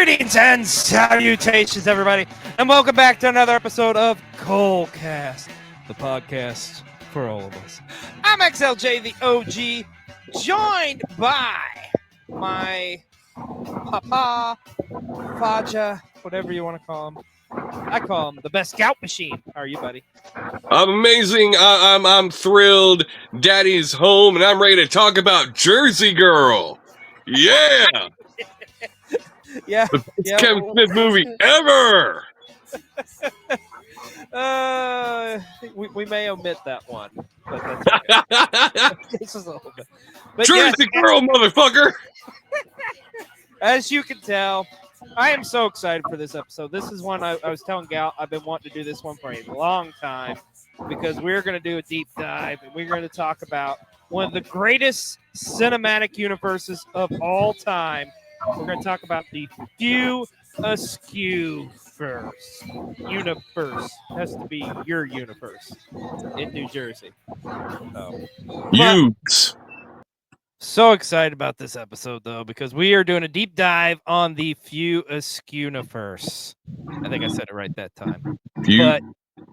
Greetings and salutations, everybody, and welcome back to another episode of Colecast, the podcast for all of us. I'm XLJ, the OG, joined by my papa, Faja, whatever you want to call him. I call him the best Gout machine. How are you, buddy? I'm amazing. I'm thrilled. Daddy's home, and I'm ready to talk about Jersey Girl. Yeah, Yeah. the best Kevin Smith movie ever. We may omit that one, but that's okay. This is a little bit. But Jersey yes, Girl, motherfucker. As you can tell, I am so excited for this episode. This is one I was telling Gal I've been wanting to do this one for a long time because we're going to do a deep dive and we're going to talk about one of the greatest cinematic universes of all time. We're going to talk about the View Askewnuverse. Universe has to be your universe in New Jersey. Utes. So excited about this episode, though, because we are doing a deep dive on the View Askewnuverse. I think I said it right that time. Yeah.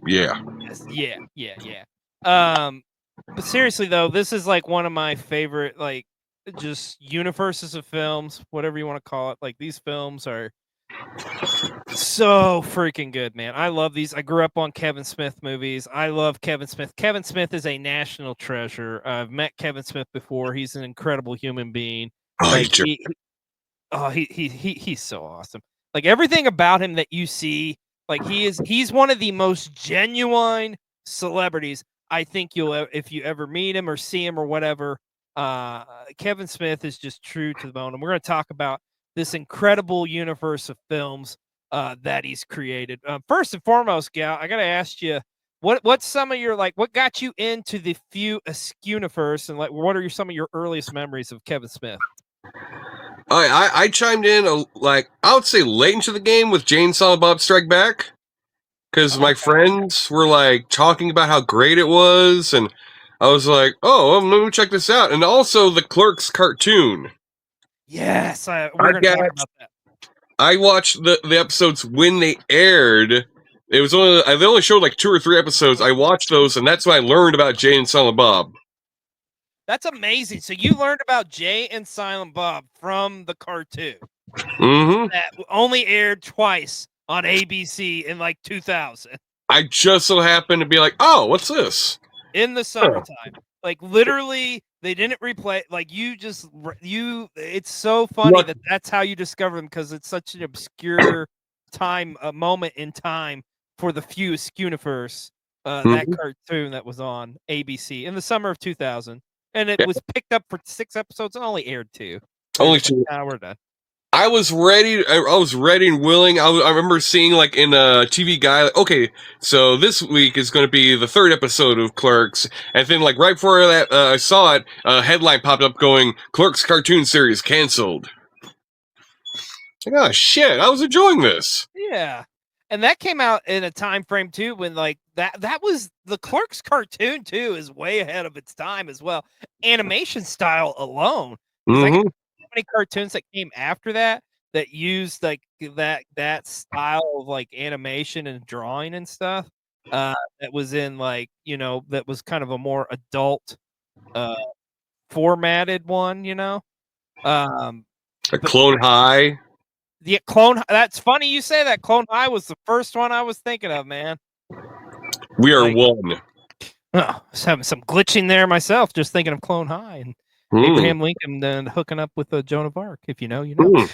Yeah. But seriously, though, this is like one of my favorite, like, just universes of films, whatever you want to call it. Like, these films are so freaking good, man. I love these. I grew up on Kevin Smith movies. I love Kevin Smith. Kevin Smith is a national treasure. I've met Kevin Smith before. He's an incredible human being. Like, he's so awesome. Like, everything about him that you see, like, he's one of the most genuine celebrities I think if you ever meet him or see him or whatever. Kevin Smith is just true to the bone, and we're going to talk about this incredible universe of films that he's created. First and foremost, Gal, I got to ask you, what's some of your, like, what got you into the View Askewnuverse, and like, what are some of your earliest memories of Kevin Smith? I chimed in I would say late into the game with Jay and Silent Bob Strike Back because my friends were like talking about how great it was, and I was like, oh, well, let me check this out. And also the Clerks cartoon. Yes, we're going to talk about that. I watched the episodes when they aired. It was they only showed like 2 or 3 episodes. I watched those, and that's when I learned about Jay and Silent Bob. That's amazing. So you learned about Jay and Silent Bob from the cartoon. Mm-hmm. That only aired twice on ABC in like 2000. I just so happened to be like, oh, what's this? In the summertime. Like, literally, they didn't replay. Like, it's so funny that's how you discover them, because it's such an obscure moment in time for the View Askewnuverse, that cartoon that was on ABC in the summer of 2000. And it was picked up for 6 episodes and only aired 2. Only 2. Now we're done. I was ready and willing. I remember seeing like in a TV guide, like, okay, so this week is going to be the 3rd episode of Clerks, and then like right before that, I saw it, a headline popped up going, Clerks cartoon series canceled. Like, oh shit, I was enjoying this. Yeah, and that came out in a time frame too when like that was the Clerks cartoon too is way ahead of its time as well. Animation style alone. Mm-hmm. Many cartoons that came after that used like that style of like animation and drawing and stuff that was in like, you know, that was kind of a more adult formatted one, you know. Clone High. The Clone, that's funny you say that. Clone High was the first one I was thinking of, man. We are one. I was having some glitching there myself, just thinking of Clone High and Abraham Lincoln then hooking up with Joan of Arc, if you know, you know.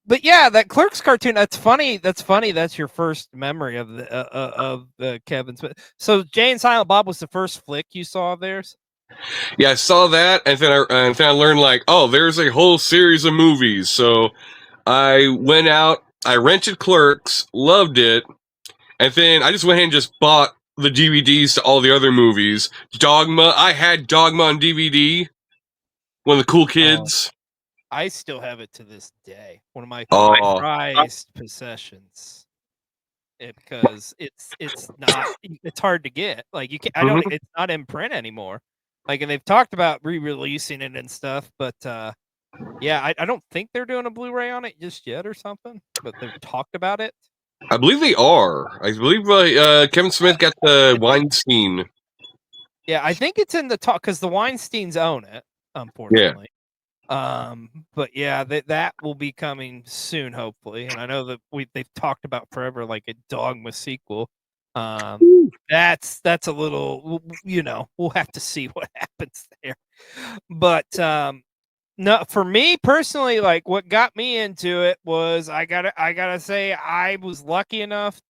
But yeah, that Clerks cartoon, that's funny. That's your first memory of the Kevin Smith. So Jay and Silent Bob was the first flick you saw of theirs? Yeah, I saw that, and then I learned like, oh, there's a whole series of movies. So I went out, I rented Clerks, loved it, and then I just went ahead and just bought the DVDs to all the other movies. Dogma, I had Dogma on DVD. One of the cool kids. I still have it to this day. One of my prized possessions. Because it's hard to get. Like, you can't. It's not in print anymore. Like, and they've talked about re-releasing it and stuff, but Yeah, I don't think they're doing a Blu-ray on it just yet or something, but they've talked about it. I believe they are. I believe Kevin Smith got the Weinstein. Yeah, I think it's in the talk because the Weinsteins own it, unfortunately. But yeah, that will be coming soon, hopefully. And I know that they've talked about forever like a Dogma sequel. That's a little, we'll have to see what happens there. But no, for me personally, like what got me into it was I gotta say I was lucky enough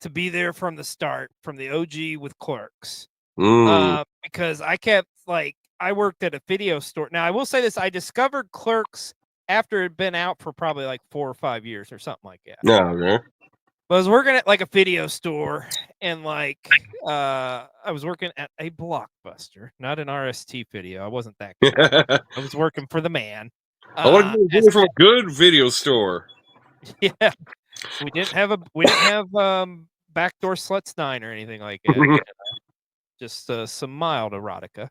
to be there from the start, from the OG with Clerks. Because I kept like I worked at a video store. Now I will say this: I discovered Clerks after it had been out for probably like 4 or 5 years or something like that. Yeah, okay. But I was working at like a video store, and like I was working at a Blockbuster, not an RST video. I wasn't that guy. I was working for the man. I want to go from a good video store. Yeah, we didn't have backdoor sluts 9 or anything like that. Just some mild erotica.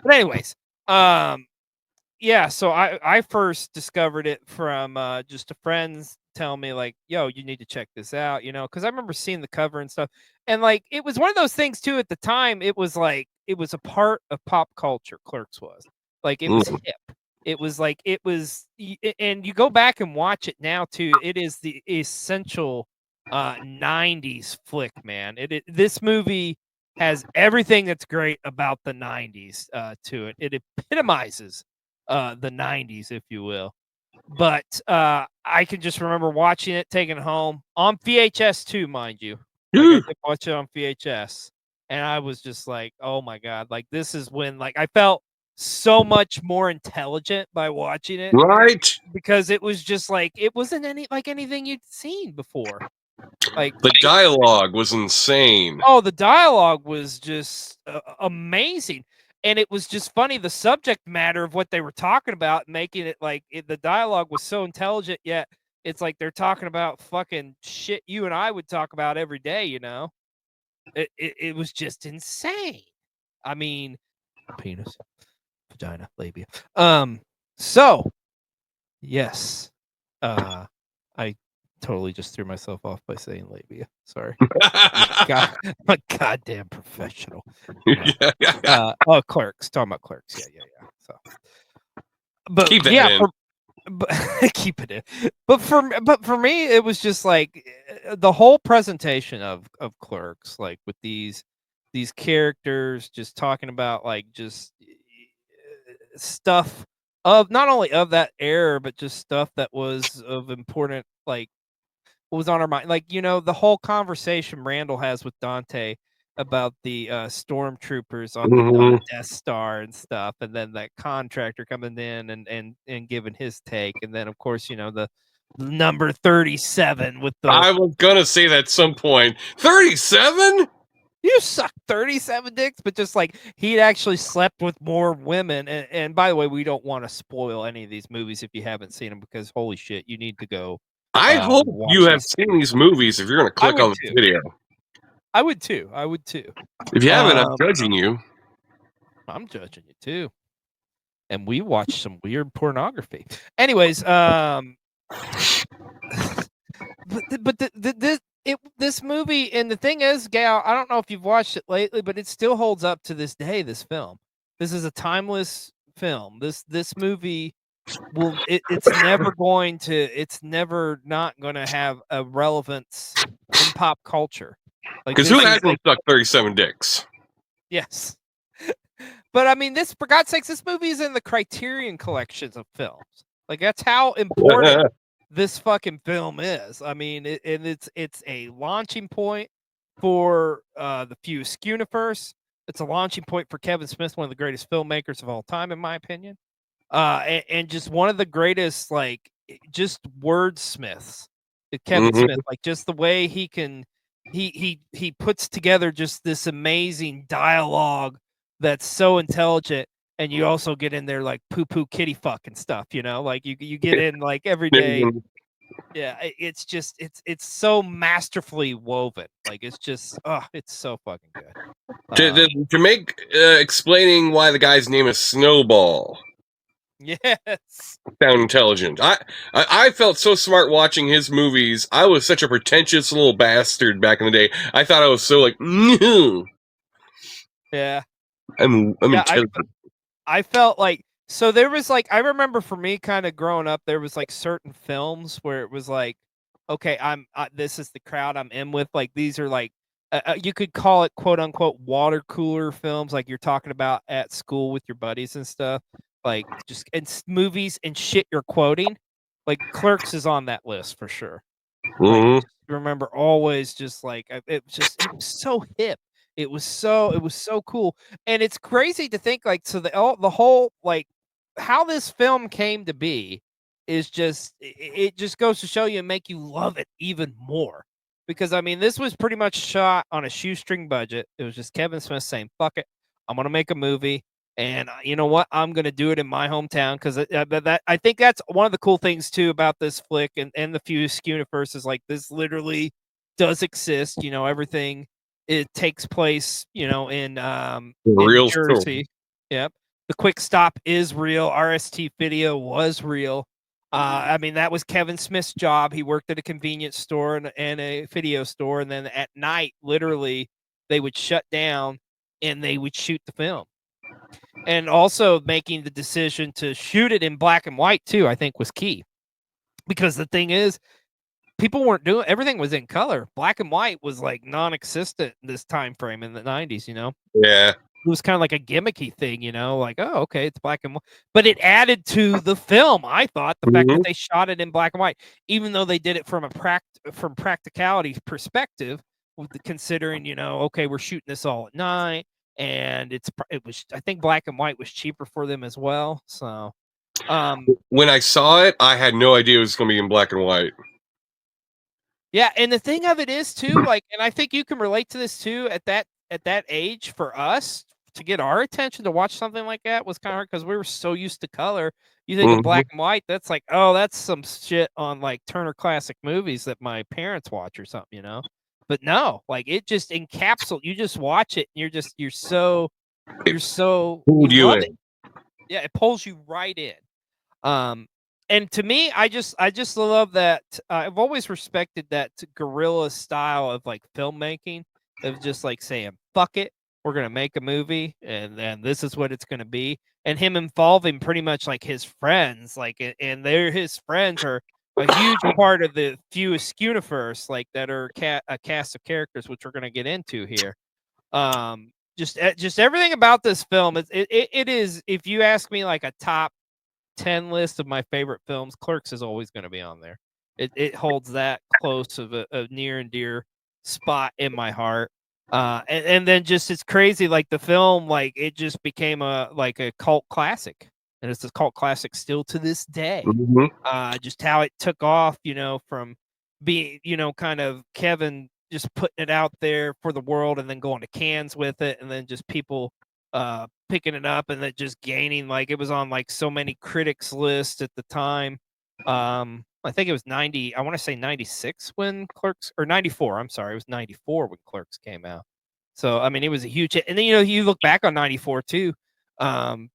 But anyways, yeah, so I first discovered it from just a friend's telling me like, yo, you need to check this out, because I remember seeing the cover and stuff. And like it was one of those things too at the time, it was like it was a part of pop culture, Clerks was. Like it was hip. It was like and you go back and watch it now too, it is the essential 90s flick, man. This movie has everything that's great about the 90s to it. It epitomizes the 90s, if you will. But I can just remember watching it, taking it home on VHS too, mind you. Like I could watch it on VHS, and I was just like, "Oh my god!" Like this is when like I felt so much more intelligent by watching it, right? because it was just like it wasn't anything you'd seen before. Like the dialogue was insane. Oh, the dialogue was just amazing. And it was just funny, the subject matter of what they were talking about, making it like the dialogue was so intelligent, yet it's like they're talking about fucking shit you and I would talk about every day, It was just insane. I mean, penis, vagina, labia. So yes, I totally just threw myself off by saying labia. Sorry. I'm a goddamn professional. Clerks. Talking about Clerks. Yeah. So, but keep that yeah, in. but keep it in. But for me, it was just like the whole presentation of Clerks, like with these characters, just talking about like just stuff of not only of that era, but just stuff that was of important, like what was on our mind, like the whole conversation Randall has with Dante about the stormtroopers on the Death Star and stuff, and then that contractor coming in and giving his take, and then of course the number 37 with the I was gonna say that at some point. 37? you suck 37 dicks, but just like he'd actually slept with more women, and by the way, we don't want to spoil any of these movies if you haven't seen them, because holy shit, you need to go I hope you have these. seen these movies if you're going to click on the video. I would too. If you haven't, I'm judging you. I'm judging you too. And we watched some weird pornography. Anyways, this movie, and the thing is, Gal, I don't know if you've watched it lately, but it still holds up to this day. This film, this is a timeless film. This movie it's never not going to have a relevance in pop culture. Because who hasn't sucked 37 dicks? Yes. But I mean, for God's sakes, this movie is in the Criterion collections of films. Like that's how important this fucking film is. I mean, it's a launching point for the View Askewnuverse. It's a launching point for Kevin Smith, one of the greatest filmmakers of all time, in my opinion. And just one of the greatest, like, just wordsmiths, Kevin Smith. Like, just the way he can, he puts together just this amazing dialogue that's so intelligent, and you also get in there like poo poo kitty fuck and stuff, like you get in like every day. Yeah, it's just it's so masterfully woven. Like it's just it's so fucking good. To make explaining why the guy's name is Snowball. Yes. Sound intelligent. I felt so smart watching his movies. I was such a pretentious little bastard back in the day. I thought I was so like, Yeah. I'm Yeah. intelligent. I felt like so there was like I remember for me kind of growing up there was like certain films where it was like okay this is the crowd I'm in with like these are like you could call it quote unquote water cooler films like you're talking about at school with your buddies and stuff like just and movies and shit you're quoting like Clerks is on that list for sure. Like, Mm-hmm. just remember always just like it was so hip. It was so cool. And it's crazy to think like so the whole like how this film came to be is just it just goes to show you and make you love it even more. Because I mean, this was pretty much shot on a shoestring budget. It was just Kevin Smith saying, "Fuck it, I'm gonna make a movie." And you know what? I'm gonna do it in my hometown because that I think that's one of the cool things too about this flick and the View Askewnuverse is like this literally does exist. You know, everything it takes place. You know, in Real story. Jersey. Yep. The quick stop is real. RST video was real. I mean, that was Kevin Smith's job. He worked at a convenience store and a video store, and then at night, literally, they would shut down and they would shoot the film and also making the decision to shoot it in black and white too, I think was key. Because the thing is, people weren't doing everything was in color. Black and white was like non-existent in this time frame in the 90s, you know. Yeah. It was kind of like a gimmicky thing, you know, like, oh, okay, it's black and white. But it added to the film, I thought, the fact Mm-hmm. that they shot it in black and white, even though they did it from from practicality perspective, with considering, you know, okay, we're shooting this all at night and it was I think black and white was cheaper for them as well. So When I saw it, I had no idea it was going to be in black and white. yeah, and the thing of it is too, like, and I think you can relate to this too at that age for us to get our attention to watch something like that was kind of hard because we were so used to color. You think of Mm-hmm. black and white, that's like, oh, that's some shit on like Turner Classic Movies that my parents watch or something, you know. But no, like it just encapsulates. You just watch it, and It you pulled you love in. it. Yeah, it pulls you right in. Um, and to me, I just love that. I've always respected that guerrilla style of like filmmaking of just like saying "fuck it," we're gonna make a movie, and then this is what it's gonna be. And him involving pretty much like his friends, like, and they're his friends are a huge part of the View Askewnuverse, like that are a cast of characters, which we're gonna get into here. Just everything about this film it is. If you ask me, like a top 10 list of my favorite films, Clerks is always going to be on there. It holds that close of a near and dear spot in my heart. And then just it's crazy like the film like it just became a like a cult classic. And it's a cult classic still to this day. Mm-hmm. Just how it took off, you know, from being, you know, kind of Kevin just putting it out there for the world and then going to Cannes with it and then just people picking it up and then just gaining like it was on like so many critics lists at the time. I think it was 90, I want to say 96 when Clerks or 94, I'm sorry, it was 94 when Clerks came out. So I mean it was a huge hit. And then you know you look back on 94 too.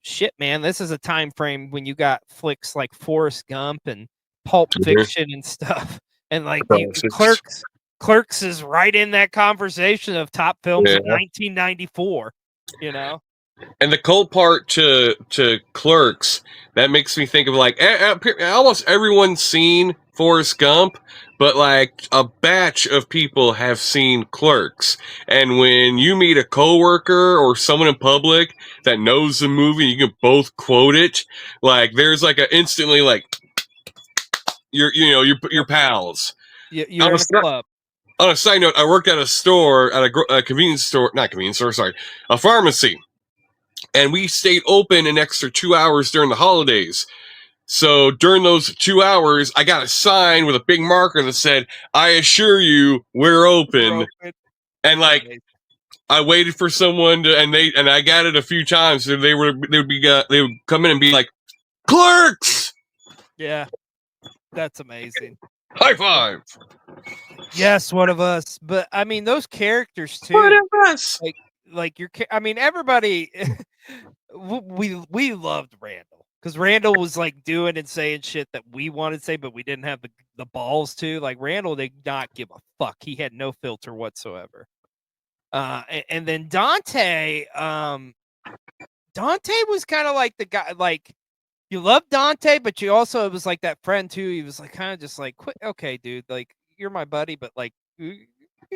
Shit man, this is a time frame when you got flicks like Forrest Gump and Pulp Mm-hmm. Fiction and stuff. And like you Classics. Clerks is right in that conversation of top films Yeah. of 1994, you know. And the cold part to Clerks, that makes me think of like almost everyone's seen Forrest Gump, but like a batch of people have seen Clerks. And when you meet a coworker or someone in public that knows the movie, you can both quote it. Like there's like a instantly like your pals. You're in a club. On a side note, I worked at a store at a convenience store, not convenience store, sorry, a pharmacy, and we stayed open an extra 2 hours during the holidays. So during those 2 hours, I got a sign with a big marker that said, "I assure you, we're open." And like, I waited for someone to, and I got it a few times. So they would come in and be like, "Clerks, Yeah, that's amazing. high five." Yes, one of us. But I mean, those characters What too. us? Like I mean, everybody. We loved Randall. because Randall was like doing and saying shit that we wanted to say, but we didn't have the balls to. Like Randall did not give a fuck. He had no filter whatsoever. And then Dante, Dante was kind of like the guy, like you love Dante, but you also, it was like that friend too. He was like kind of just like, quit, okay, dude, like you're my buddy, but like you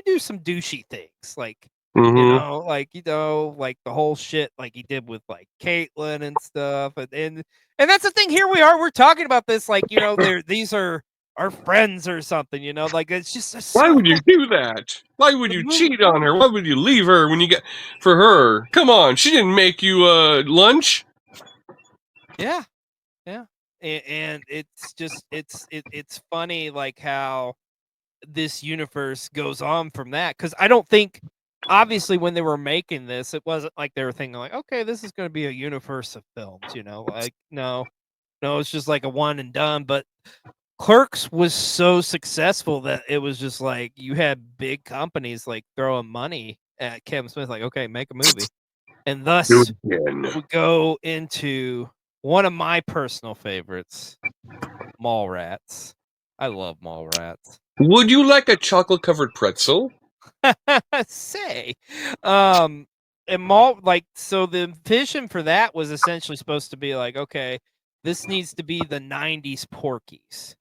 do some douchey things, like like like the whole shit like he did with like Caitlyn and stuff, and that's the thing. Here we are, we're talking about this, like these are our friends or something, like it's just Why so would you do that? Why would the you movie. cheat on her? Why would you leave her when you get for her? Come on, she didn't make you lunch. Yeah, yeah, and it's just it's funny like how this universe goes on from that, because I don't think, obviously, when they were making this, it wasn't like they were thinking like, okay, this is going to be a universe of films, like no, it's just like a one and done. But Clerks was so successful that it was just like you had big companies like throwing money at Kevin Smith, like, okay, make a movie, and Do thus it again. we go into one of my personal favorites, Mallrats. I love Mallrats. Would you like a chocolate covered pretzel? Say, and mall like, so the vision for that was essentially supposed to be like, okay, this needs to be the '90s Porky's,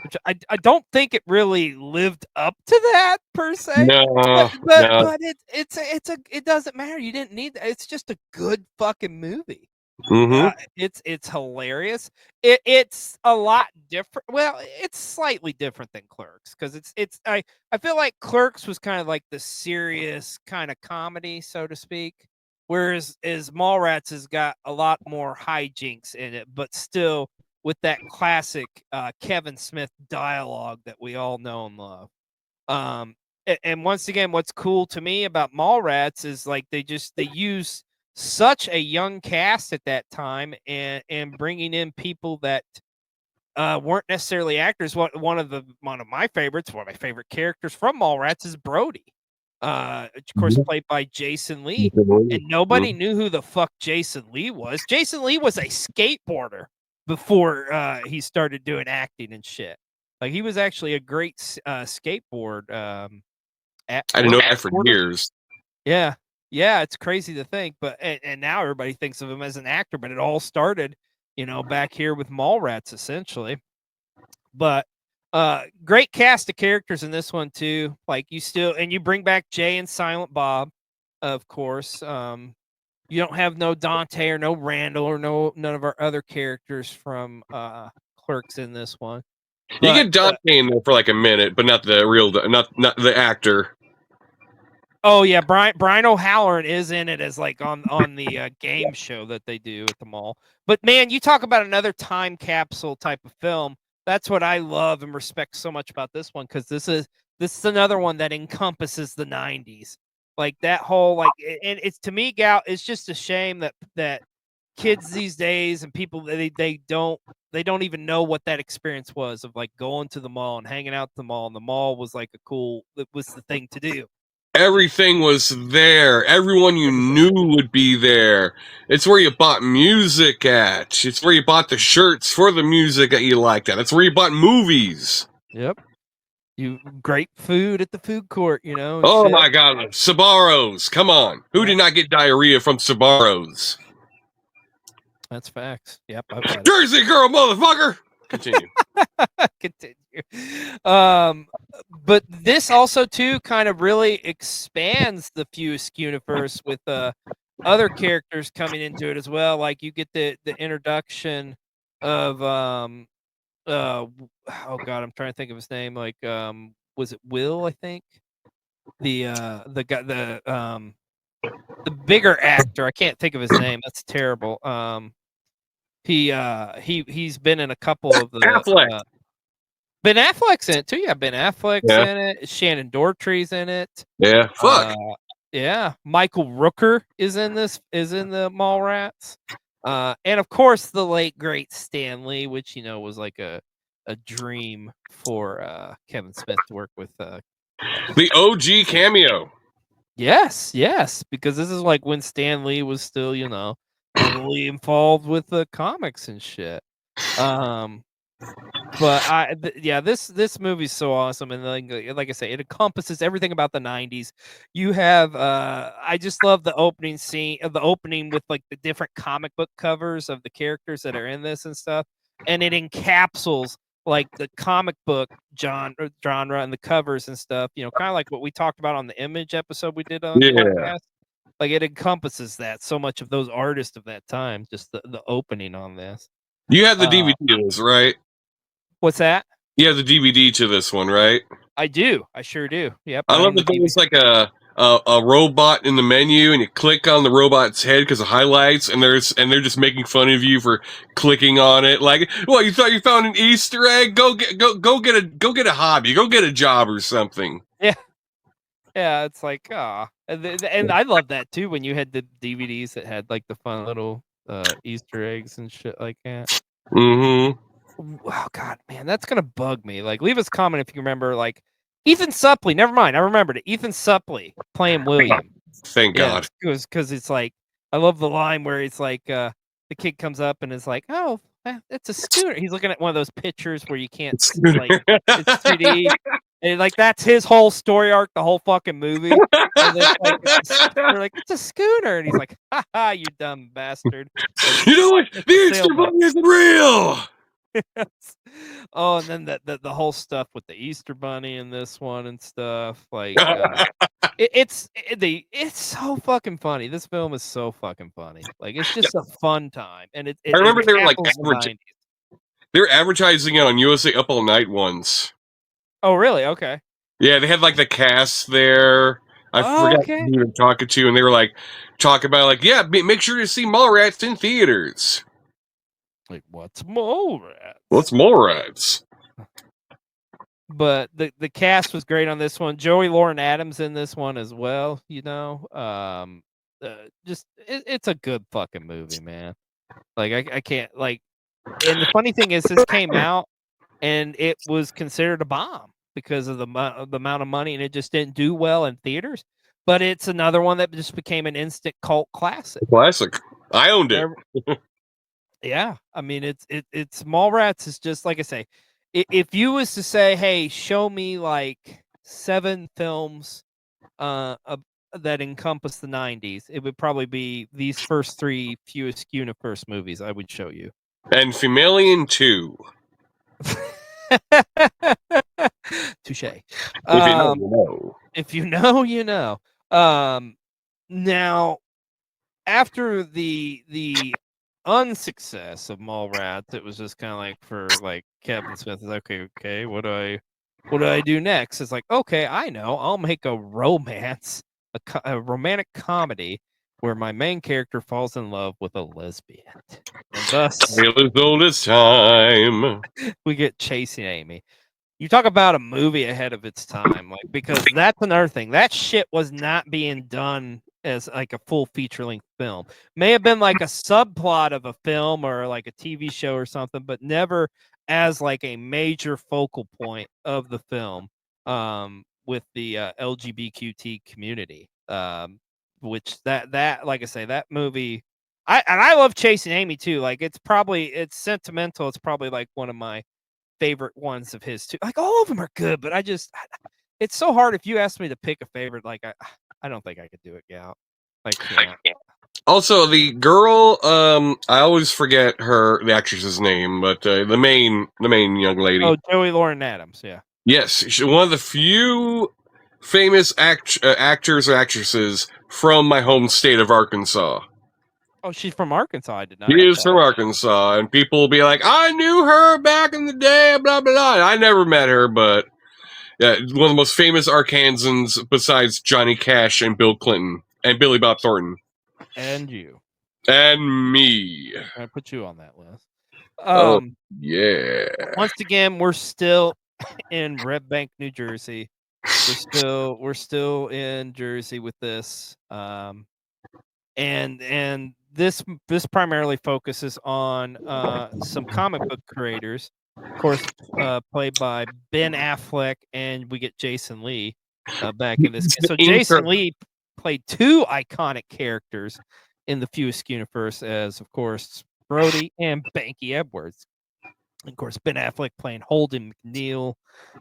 which I don't think it really lived up to that per se, but No, but no. but it doesn't matter. You didn't need that. It's just a good fucking movie. Mm-hmm. It's hilarious. It's a lot different. Well, it's slightly different than Clerks, because I feel like Clerks was kind of like the serious kind of comedy, so to speak, whereas Mallrats has got a lot more hijinks in it, but still with that classic Kevin Smith dialogue that we all know and love. And once again, what's cool to me about Mallrats is like they use such a young cast at that time, and bringing in people that weren't necessarily actors. One of my favorites, one of my favorite characters from Mallrats is Brody, of course played by Jason Lee, and nobody knew who the fuck Jason Lee was. Jason Lee was a skateboarder before he started doing acting and shit. Like he was actually a great skateboard. I didn't know that for years. Yeah. Yeah, it's crazy to think, but and now everybody thinks of him as an actor, but it all started, back here with Mallrats essentially. But great cast of characters in this one too. Like you bring back Jay and Silent Bob, of course. You don't have no Dante or no Randall or none of our other characters from Clerks in this one. You But get Dante in there for like a minute, but not the real, not the actor. oh yeah, Brian O'Halloran is in it as like on the game show that they do at the mall. But man, you talk about another time capsule type of film. That's what I love and respect so much about this one, because this is another one that encompasses the '90s. Like that whole and it's, to me, Gout, it's just a shame that kids these days and people, they don't even know what that experience was of like going to the mall and hanging out at the mall, and the mall was like it was the thing to do. Everything was there. Everyone you knew would be there. It's where you bought music at. It's where you bought the shirts for the music that you liked at. It's where you bought movies. Yep. Great food at the food court, and Oh shit. my god, Sabaros. Come on. Who did not get diarrhea from Sabaros? That's facts. Yep, I've had Jersey girl, motherfucker. Continue. it. Continue. But this also too kind of really expands the View Askewnuverse with other characters coming into it as well. Like you get the introduction of oh god, I'm trying to think of his name. Like was it Will? I think the guy, the bigger actor. I can't think of his name. That's terrible. He's been in a couple of the Affleck. Ben Affleck's in it too. Yeah, Ben Affleck's Yeah. in it. Shannon Doherty's in it. Yeah. Fuck. Yeah, Michael Rooker is in the Mallrats. And of course the late great Stan Lee, which was like a dream for Kevin Smith to work with. The OG cameo. Yes, because this is like when Stan Lee was still, heavily involved with the comics and shit. But this movie's so awesome, and like I say, it encompasses everything about the '90s. You have I just love the opening scene of the opening with like the different comic book covers of the characters that are in this and stuff, and it encapsulates like the comic book genre and the covers and stuff. You know, kind of like what we talked about on the Image episode we did on Colecast. Like it encompasses that so much of those artists of that time. Just the opening on this. You have the DVD of this, right? What's that? You have the DVD to this one, right? I do. I sure do. Yep. I love that there's like a robot in the menu, and you click on the robot's head because of highlights, and they're just making fun of you for clicking on it. Like, what, you thought you found an Easter egg? Go get a hobby, go get a job or something. Yeah. Yeah, it's like, and I love that too when you had the DVDs that had like the fun little Easter eggs and shit like that. Mm-hmm. Oh God, man, that's gonna bug me. Like, leave us a comment if you remember, like Ethan Suplee. Never mind, I remembered it. Ethan Suplee playing William. Thank God. Because it's like I love the line where it's like the kid comes up and is like, "Oh, it's a scooter." He's looking at one of those pictures where you can't like it's 3D. And like that's his whole story arc, the whole fucking movie. And then like they're like, "It's a scooter," and he's like, "Ha ha, you dumb bastard!" Like, you know what? The Easter Bunny isn't real. Oh, and then the whole stuff with the Easter Bunny in this one and stuff. Like, it's so fucking funny. This film is so fucking funny. Like, it's just a fun time, and I remember they were like they were advertising it on USA Up All Night once. Oh, really? Okay. Yeah, they had like the cast there. I forgot who they were talking to, and they were like talking about like, yeah, make sure to see Mallrats in theaters. Like, what's Mallrats? What's Mallrats? But the cast was great on this one. Joey Lauren Adams in this one as well. You know, just it's a good fucking movie, man. Like I can't like, and the funny thing is, this came out and it was considered a bomb because of the amount of money, and it just didn't do well in theaters. But it's another one that just became an instant cult classic. Classic. I owned it. Yeah, I mean it's Mallrats is just like I say. If you was to say, hey, show me like 7 films that encompass the 90s, it would probably be these first 3 View Askewnuverse movies I would show you. And Femalian 2. Touche. If you know, you know. If you know, you know. Now, after the unsuccess of Mallrats, it was just kind of like for like Kevin Smith is okay, what do I do next? It's like, okay, I know, I'll make a romance, a romantic comedy where my main character falls in love with a lesbian, and thus as old as time. We get Chasing Amy. You talk about a movie ahead of its time, like, because that's another thing. That shit was not being done as like a full feature-length film. May have been like a subplot of a film or like a TV show or something, but never as like a major focal point of the film with the LGBTQ community. Which that like I say, that movie, I love Chasing Amy too. Like it's sentimental. It's probably like one of my favorite ones of his too. Like all of them are good, but it's so hard. If you ask me to pick a favorite, like I don't think I could do it, Gout. Like, yeah. Also, the girl, I always forget the actress's name, but the main young lady. Oh, Joey Lauren Adams, yeah. Yes, she's one of the few famous actors or actresses from my home state of Arkansas. Oh, she's from Arkansas. I did not. She is from Arkansas, and people will be like, "I knew her back in the day." Blah blah blah. I never met her, but yeah, one of the most famous Arkansans besides Johnny Cash and Bill Clinton and Billy Bob Thornton. And you. And me. I put you on that list. Oh yeah. Once again, we're still in Red Bank, New Jersey. We're still in Jersey with this. And this primarily focuses on some comic book creators, of course, played by Ben Affleck, and we get Jason Lee back in this. So Jason Lee played 2 iconic characters in the View Askewnuverse as, of course, Brody and Banky Edwards. Of course, Ben Affleck playing Holden McNeil.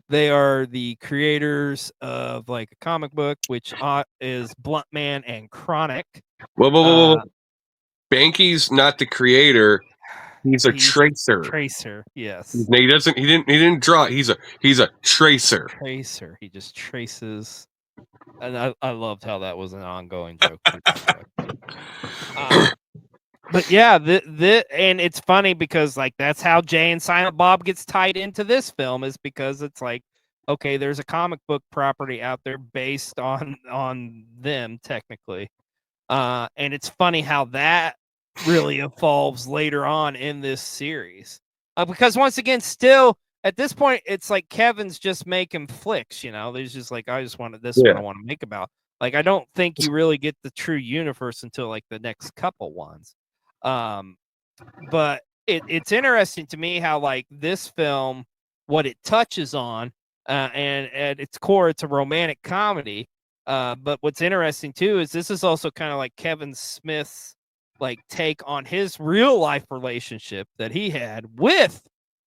They are the creators of like a comic book, which is Blunt Man and Chronic. Whoa. Banky's not the creator. He's a tracer. Tracer, yes. No, he doesn't. He didn't draw. He's a tracer. Tracer. He just traces. And I loved how that was an ongoing joke. But yeah, and it's funny because like that's how Jay and Silent Bob gets tied into this film, is because it's like, okay, there's a comic book property out there based on them technically. And it's funny how that really evolves later on in this series. Because once again, still at this point, it's like Kevin's just making flicks, There's just like, I just wanted this one I want to make about. Like, I don't think you really get the true universe until like the next couple ones. But it's interesting to me how like this film, what it touches on, and at its core, it's a romantic comedy. But what's interesting too is this is also kind of like Kevin Smith's like take on his real life relationship that he had with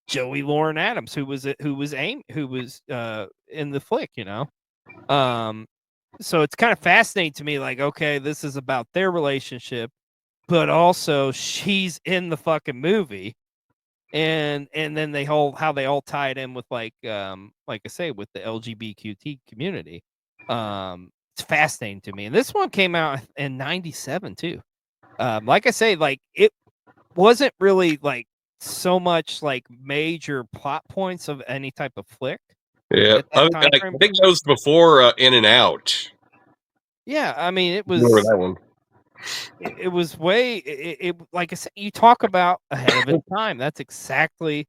Joey Lauren Adams, who was in the flick, So it's kind of fascinating to me, like, okay, this is about their relationship, but also she's in the fucking movie. And then how they all tie it in with like I say, with the LGBTQ community. It's fascinating to me. And this one came out in 97 too. Like I say, like it wasn't really like so much like major plot points of any type of flick. Yeah, I think that was before In and Out. Yeah, I mean it was. Remember that one? It was way. It like I said, you talk about ahead of its time. That's exactly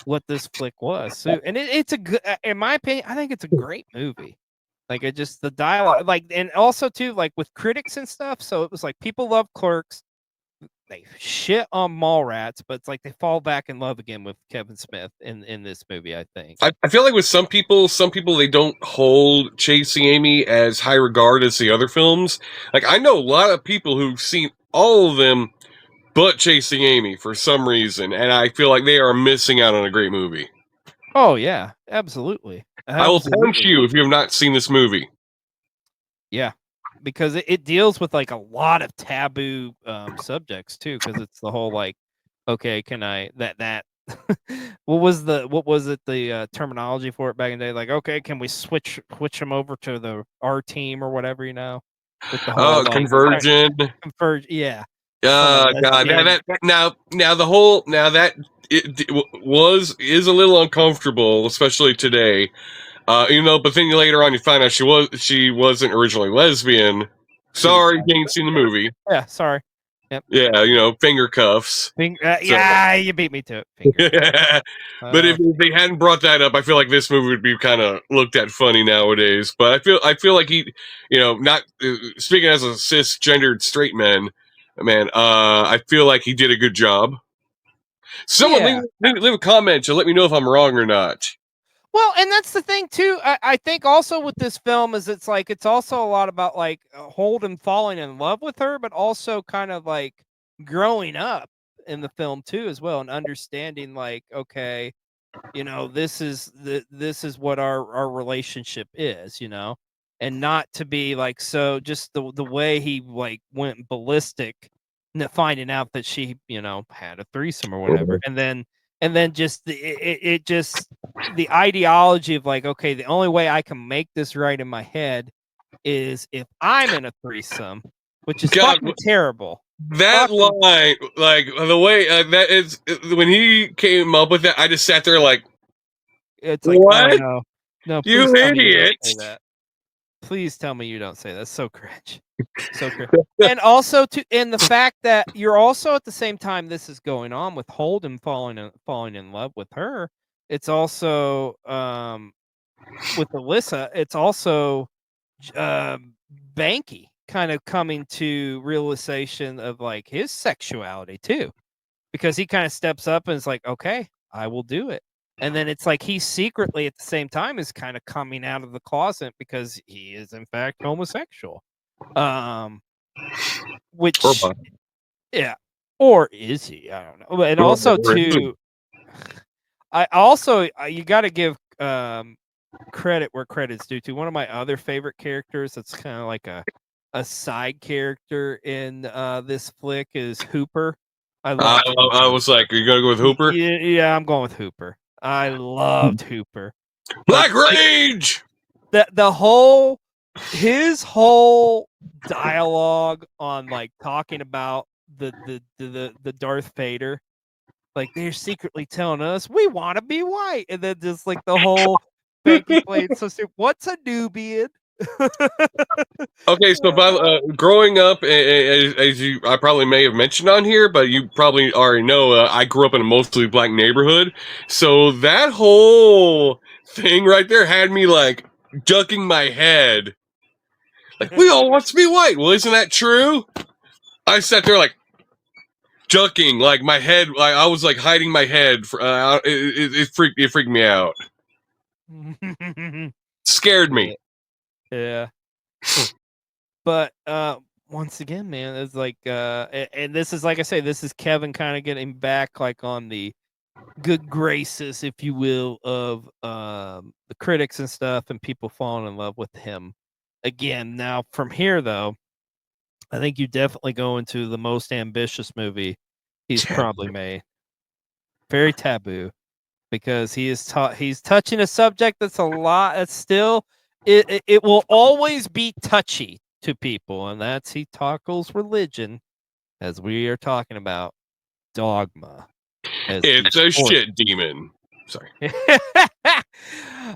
what this flick was. So, and it's a good, in my opinion, I think it's a great movie. Like it just the dialogue, like, and also too, like with critics and stuff. So it was like people love Clerks, they shit on Mallrats, but it's like they fall back in love again with Kevin Smith in this movie. I think. I feel like with some people they don't hold Chasing Amy as high regard as the other films. Like I know a lot of people who've seen all of them, but Chasing Amy for some reason, and I feel like they are missing out on a great movie. Oh yeah, absolutely. I will punch you if you have not seen this movie. Yeah, because it deals with like a lot of taboo subjects too, because it's the whole like, okay, can I that what was the terminology for it back in the day? Like, okay, can we switch them over to our team or whatever, with the whole like, conversion. Yeah. God, that is a little uncomfortable, especially today. But then later on you find out she wasn't originally lesbian. Sorry, you ain't seen the movie. Yeah, sorry. Yep. Yeah, finger cuffs. Yeah, you beat me to it. But if they hadn't brought that up, I feel like this movie would be kind of looked at funny nowadays. But I feel like he, not speaking as a cisgendered straight man, I feel like he did a good job. Someone leave a comment to let me know if I'm wrong or not. Well, and that's the thing too. I think also with this film is it's also a lot about like Holden falling in love with her, but also kind of like growing up in the film too as well, and understanding like, okay, this is what our relationship is, and not to be like, so just the way he like went ballistic, finding out that she had a threesome or whatever, and then just the ideology of like, okay, the only way I can make this right in my head is if I'm in a threesome, which is fucking terrible. That line, like the way that is, when he came up with that, I just sat there like, it's like, what? Oh, no, you idiot! Please tell me you don't say that. That's so cringe. So cringe. And also and the fact that you're also at the same time this is going on with Holden falling in love with her. It's also with Alyssa, it's also Banky kind of coming to realization of like his sexuality too, because he kind of steps up and is like, okay, I will do it. And then it's like he secretly at the same time is kind of coming out of the closet because he is in fact homosexual. which, Or yeah, or is he? I don't know. And also too, you got to give credit where credit's due to one of my other favorite characters. That's kind of like a side character in this flick is Hooper. I love. I was like, are you gonna go with Hooper? Yeah, I'm going with Hooper. I loved Hooper. Black Rage. The whole his whole dialogue on like talking about the Darth Vader, like they're secretly telling us we want to be white, and then just like the whole Becky played so stupid. What's a Nubian? Okay, so growing up, as you, I probably may have mentioned on here, but you probably already know, I grew up in a mostly black neighborhood, so that whole thing right there had me like ducking my head, like we all want to be white. Well, isn't that true? I sat there like ducking, like my head, like I was like hiding my head. It freaked me out. Scared me. Yeah. But once again, man, it's like and this is like I say, this is Kevin kind of getting back like on the good graces, if you will, of the critics and stuff, and people falling in love with him again. Now from here though, I think you definitely go into the most ambitious movie he's probably made. Very taboo, because he's touching a subject that's a lot that's still it will always be touchy to people, and that's he tackles religion, as we are talking about dogma. It's a shit demon. Sorry.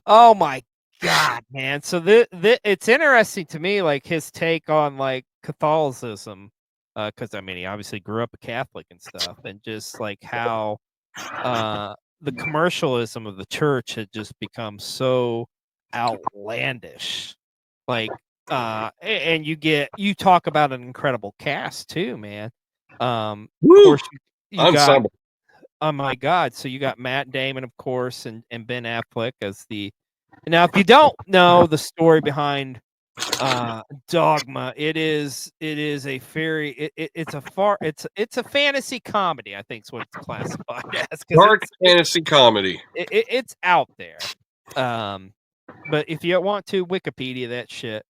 Oh my god, man. So it's interesting to me, like his take on like Catholicism, because I mean he obviously grew up a Catholic and stuff, and just like how the commercialism of the church had just become so outlandish. Like and you talk about an incredible cast too, man. Of course you got, Ensemble. oh my god, so you got Matt Damon, of course, and Ben Affleck as the. Now if you don't know the story behind Dogma, it is a very it's a fantasy comedy, I think is what it's classified as, because Dark fantasy comedy. it's out there. But if you want to Wikipedia that shit.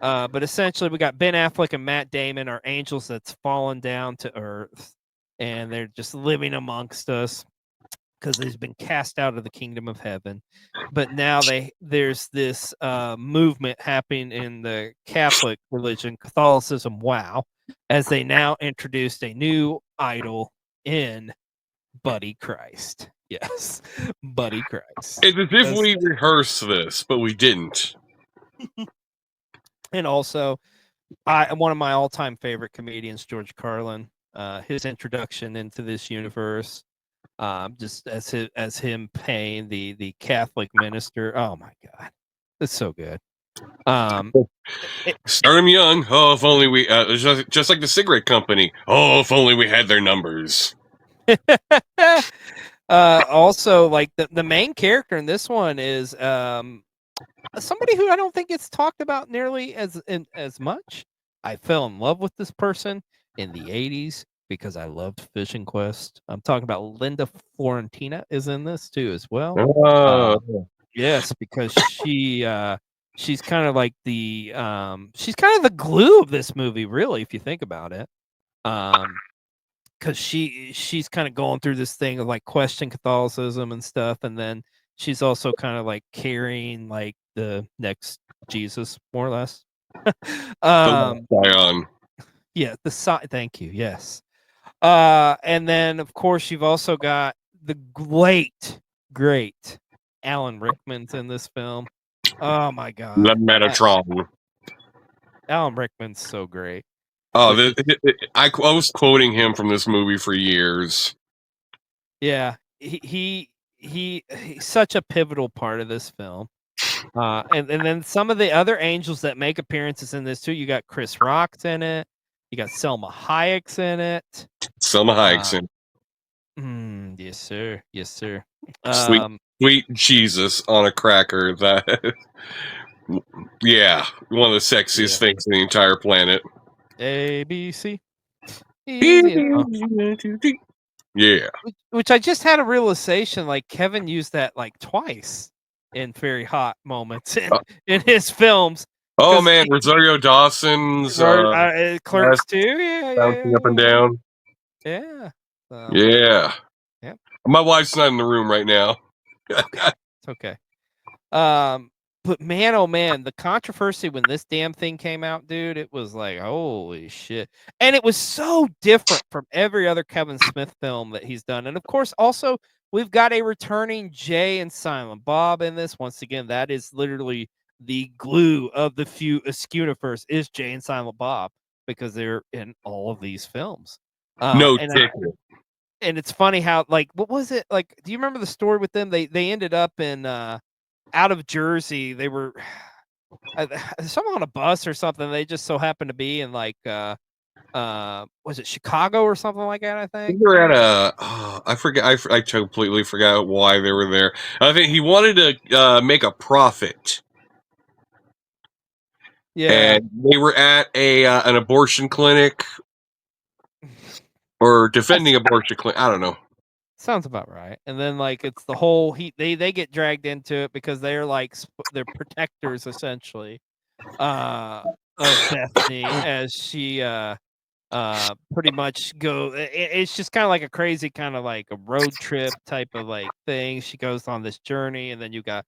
But essentially we got Ben Affleck and Matt Damon are angels that's fallen down to earth, and they're just living amongst us because they've been cast out of the kingdom of heaven. But now there's this movement happening in the Catholic religion, Catholicism, wow, as they now introduced a new idol in Buddy Christ. Yes, Buddy Christ. It's as if we rehearsed this, but we didn't. And also, one of my all-time favorite comedians, George Carlin, his introduction into this universe, just as him paying the Catholic minister. Oh my god, it's so good. Start him young. Oh, if only we just like the cigarette company. Oh, if only we had their numbers. Also, like the main character in this one is somebody who I don't think gets talked about nearly as much. I fell in love with this person in the 80s because I loved Fishing Quest. I'm talking about Linda Florentina is in this too as well. Yes, because she's kind of like the she's kind of the glue of this movie, really, if you think about it. Because she's kind of going through this thing of like question Catholicism and stuff, and then she's also kind of like carrying like the next Jesus, more or less. Yeah, thank you. Yes. And then of course you've also got the great Alan Rickman's in this film. Oh my god. The Metatron. Alan Rickman's so great. Oh, I was quoting him from this movie for years. Yeah, he's such a pivotal part of this film. And then some of the other angels that make appearances in this too. You got Chris Rock's in it. You got Selma Hayek's in it. Selma Hayek's in. Yes, sir. Yes, sir. Sweet Jesus on a cracker. That, yeah, one of the sexiest things on the entire planet. A B C. Easy. Yeah. Which I just had a realization. Like Kevin used that like twice in very hot moments in his films. Oh 'Cause man, Rosario Dawson's Clerks too. Yeah, bouncing up and yeah. down. Yeah. Yeah. Yep. My wife's not in the room right now. Okay. It's okay. But man, oh man, the controversy when this damn thing came out, dude, it was like, holy shit. And it was so different from every other Kevin Smith film that he's done. And of course, also, we've got a returning Jay and Silent Bob in this. Once again, that is literally the glue of the View Askewnuverse is Jay and Silent Bob because they're in all of these films. No And ticket. and it's funny how like what was it like? Do you remember the story with them? They ended up in out of Jersey. They were someone on a bus or something. They just so happened to be in like was it Chicago or something like that, I think. We were at a. I forget. I completely forgot why they were there. I think he wanted to make a profit, Yeah. and they were at a an abortion clinic or defending abortion clinic. I don't know. Sounds about right. And then like it's the whole they get dragged into it because they're like they're protectors essentially of Bethany as she pretty much it's just kind of like a crazy kind of like a road trip type of like thing. She goes on this journey and then you got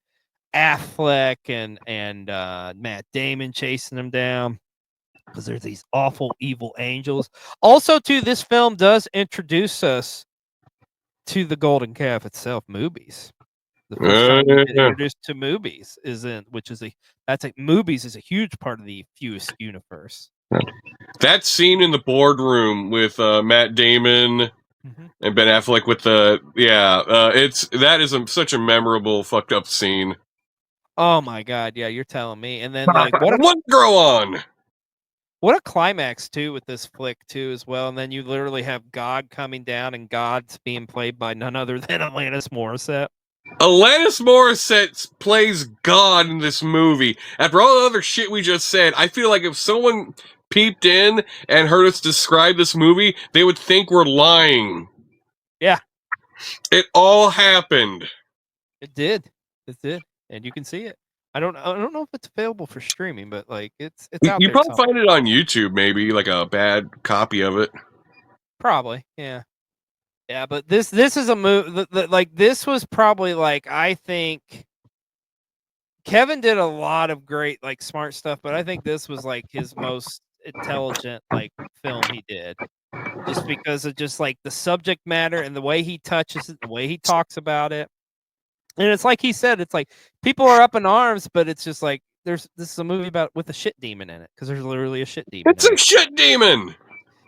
Affleck and Matt Damon chasing them down because there's these awful evil angels. Also, too, this film does introduce us to the Golden Calf itself, movies. The first time we get introduced to movies is in, which is movies is a huge part of the View Askewnuverse. That scene in the boardroom with Matt Damon and Ben Affleck with that is such a memorable fucked up scene. Oh my god, yeah, you're telling me. And then like What grow on? What a climax too with this flick too as well. And then you literally have God coming down and God's being played by none other than Alanis Morissette. Alanis Morissette plays God in this movie. After all the other shit we just said, I feel like if someone peeped in and heard us describe this movie, they would think we're lying. Yeah. It all happened. It did. It did. And you can see it. I don't know if it's available for streaming, but like it's out You there. probably find it on YouTube, maybe like a bad copy of it. Probably, yeah. Yeah, but this is a move like this was probably like I think Kevin did a lot of great like smart stuff, but I think this was like his most intelligent like film he did. Just because of just like the subject matter and the way he touches it, the way he talks about it. And it's like he said, it's like people are up in arms, but it's just like this is a movie about with a shit demon in it because there's literally a shit demon. It's a shit demon.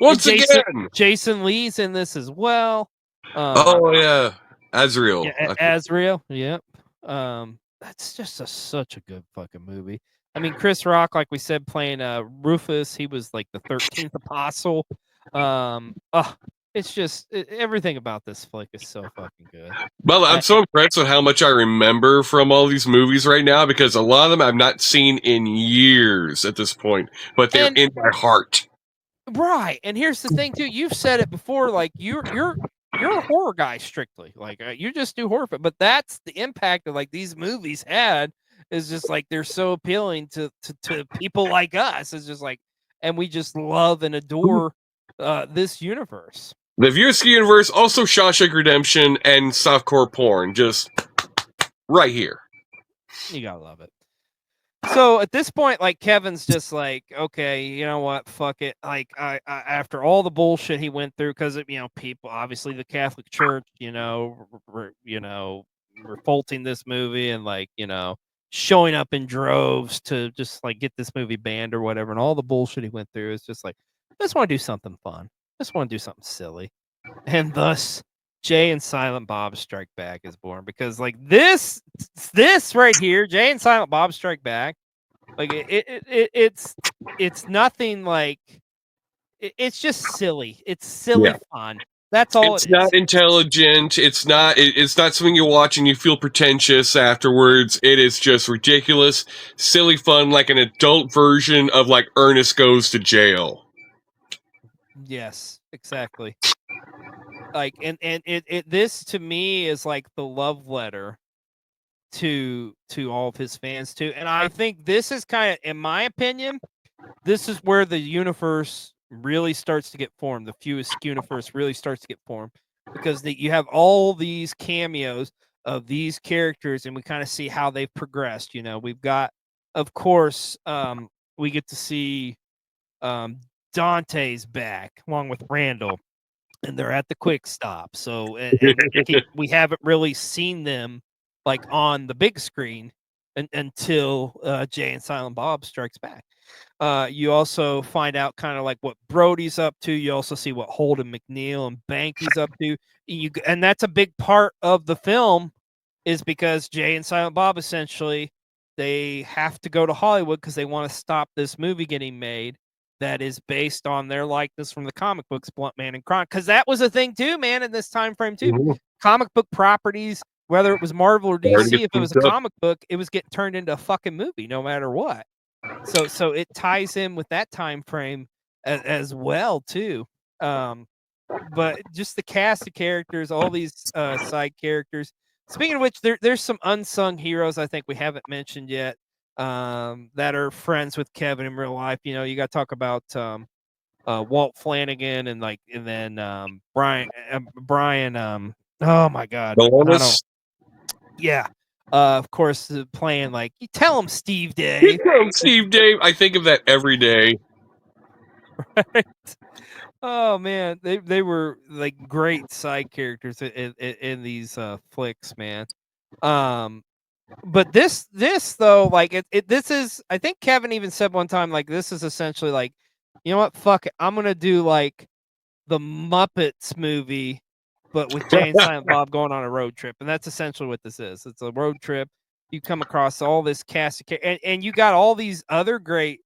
Once again, Jason Lee's in this as well. Oh yeah, Azrael. Yeah, Azrael. Yep. That's just such a good fucking movie. I mean, Chris Rock, like we said, playing Rufus. He was like the 13th apostle. It's just everything about this flick is so fucking good. Well, I'm so impressed with how much I remember from all these movies right now because a lot of them I've not seen in years at this point, but they're in my heart. Right, and here's the thing too. You've said it before, like you're a horror guy strictly. Like you just do horror, but that's the impact that like these movies had is just like they're so appealing to people like us. It's just like, and we just love and adore this universe. The View Askewnuverse, also Shawshank Redemption, and softcore porn, just right here. You gotta love it. So at this point, like Kevin's just like, okay, you know what, fuck it. Like I after all the bullshit he went through, because people, obviously the Catholic Church, revolting this movie and like showing up in droves to just like get this movie banned or whatever, and all the bullshit he went through is just like, I just want to do something fun. I just want to do something silly, and thus Jay and Silent Bob Strike Back is born because like this right here, Jay and Silent Bob Strike Back, like it's nothing like it's just silly. It's silly fun. That's all. It's not intelligent. It's not something you watch and you feel pretentious afterwards. It is just ridiculous, silly fun, like an adult version of like Ernest Goes to Jail. Yes, exactly. Like, and this to me is like the love letter to all of his fans too. And I think this is kind of, in my opinion, this is where the universe really starts to get formed. The View Askewnuverse really starts to get formed because you have all these cameos of these characters, and we kind of see how they've progressed. You know, we've got, of course, we get to see Dante's back along with Randall, and they're at the quick stop. So, and we haven't really seen them like on the big screen until Jay and Silent Bob Strikes Back. You also find out kind of like what Brody's up to. You also see what Holden McNeil and Banky's up to. And that's a big part of the film, is because Jay and Silent Bob essentially, they have to go to Hollywood because they want to stop this movie getting made that is based on their likeness from the comic books, Blunt Man and Chronic. Because that was a thing too, man, in this time frame too. Mhm. Comic book properties, whether it was Marvel or Starting to DC, if it was a get up. comic book, it was getting turned into a fucking movie no matter what. So it ties in with that time frame as well too. But just the cast of characters, all these side characters. Speaking of which, there's some unsung heroes I think we haven't mentioned yet, that are friends with Kevin in real life. You know, you got to talk about Walt Flanagan, and then Brian. Oh my God, I don't. Columbus. Yeah, of course, playing like, you tell him Steve You Dave. know, Steve Dave. I think of that every day. Right? Oh man, they were like great side characters in these flicks, man. Um, but this though, like this is, I think Kevin even said one time, like, this is essentially like, you know what, fuck it, I'm gonna do like the Muppets movie, but with Jay and Silent Bob going on a road trip, and that's essentially what this is. It's a road trip. You come across all this cast of and you got all these other great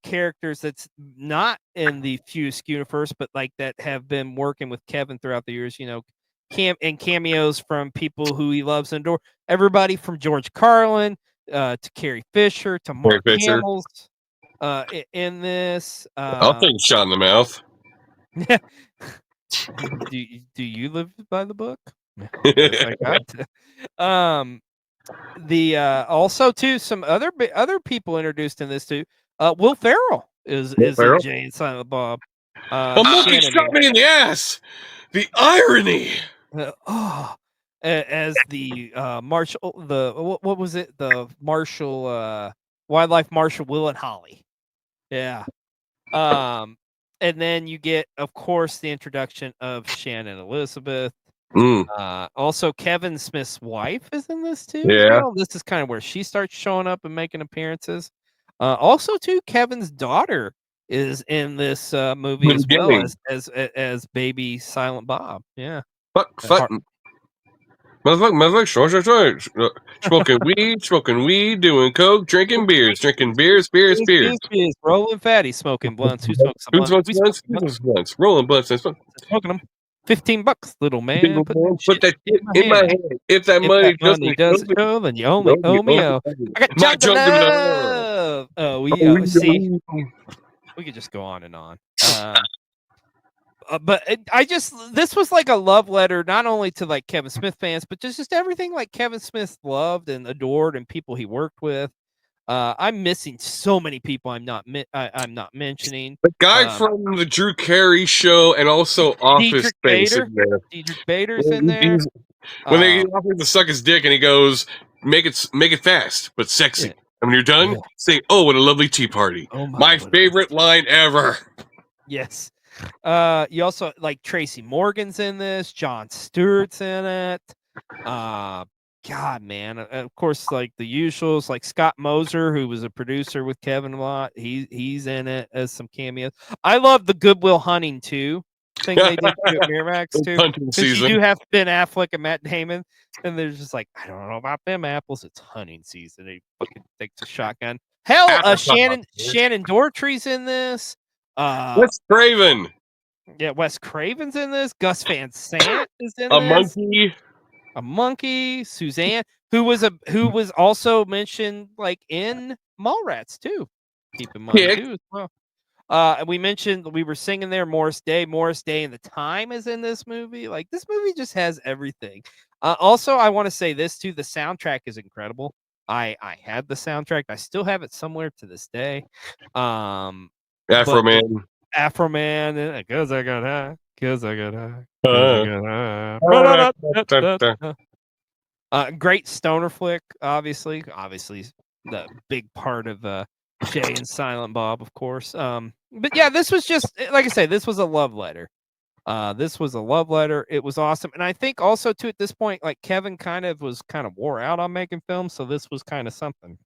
characters that's not in the View Askewnuverse, but like that have been working with Kevin throughout the years. You know, cameos from people who he loves and adore. Everybody from George Carlin to Carrie Fisher to Harry Mark Fisher. Hamill's in this. I'll take a shot in the mouth. Do you live by the book? I guess I got to. The also too, some other people introduced in this too. Will Ferrell is in Ferrell? Jay and Silent Bob. A monkey Shannon shot me in the ass. The irony. oh, as the marshal, the what was it? The marshal, wildlife marshal, Will and Holly. Yeah. Um, and then you get, of course, the introduction of Shannon Elizabeth. Mm, Also, Kevin Smith's wife is in this too. As yeah. well. This is kind of where she starts showing up and making appearances. Also, too, Kevin's daughter is in this movie The as well beginning. as baby Silent Bob. Yeah. Fuck. Motherfucker, smoking weed, doing coke, drinking beers, Beers, rolling fatty, smoking blunts. Who smokes some Who blunts? smokes We blunts? smoking blunts. Rolling blunts. Smoking them. $15, little man. Put that Put shit that in shit my in my hand. hand. If that If money that money doesn't show doesn't me, show, then you only owe me. I got my junk of junk of love. love. Oh, we Oh, see. We could just go on and on. But I just, this was like a love letter, not only to like Kevin Smith fans, but just everything like Kevin Smith loved and adored, and people he worked with. I'm missing so many people I'm not mentioning. The guy from the Drew Carey show and also Office Diedrich Space Bader. in there. Diedrich Bader's in there. When they offer to suck his dick and he goes, make it fast but sexy. Yeah. And when you're done, Yeah. say, "Oh, what a lovely tea party." Oh My what a favorite line ever. yes. You also like Tracy Morgan's in this, John Stewart's in it. God, man. Of course, like the usuals, like Scott Moser, who was a producer with Kevin a lot. He's in it as some cameos. I love the Goodwill Hunting too thing they did too at Miramax too, Hunting because you season. do have Ben Affleck and Matt Damon, and they're just like, I don't know about them apples. It's hunting season. He fucking takes a shotgun. Hell, Shannon Doherty's in this. Wes Craven. Yeah, Wes Craven's in this. Gus Van Sant is in A this. monkey. A monkey. Suzanne, who was also mentioned like in Mallrats too. Keep in mind Kick. too as well. We mentioned we were singing there Morris Day, and the time is in this movie. Like this movie just has everything. Also, I want to say this too: the soundtrack is incredible. I had the soundtrack. I still have it somewhere to this day. Afro But Man. Afro Man, cause I got high, cause I got high, great stoner flick, obviously the big part of Jay and Silent Bob, of course. But yeah, this was just like I say, this was a love letter. This was a love letter. It was awesome, and I think also too at this point, like Kevin was kind of wore out on making films, so this was kind of something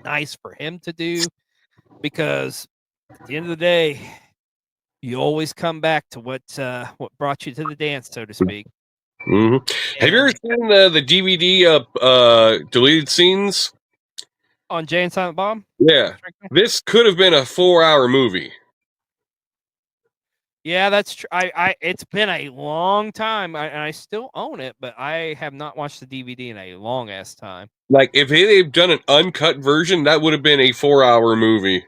nice for him to do because at the end of the day, you always come back to what brought you to the dance, so to speak. Mm-hmm. Have you ever seen the DVD deleted scenes on Jay and Silent Bob? Yeah, this could have been a 4-hour movie. Yeah, that's true. It's been a long time, and I still own it, but I have not watched the DVD in a long ass time. Like if they've done an uncut version, that would have been a 4-hour movie.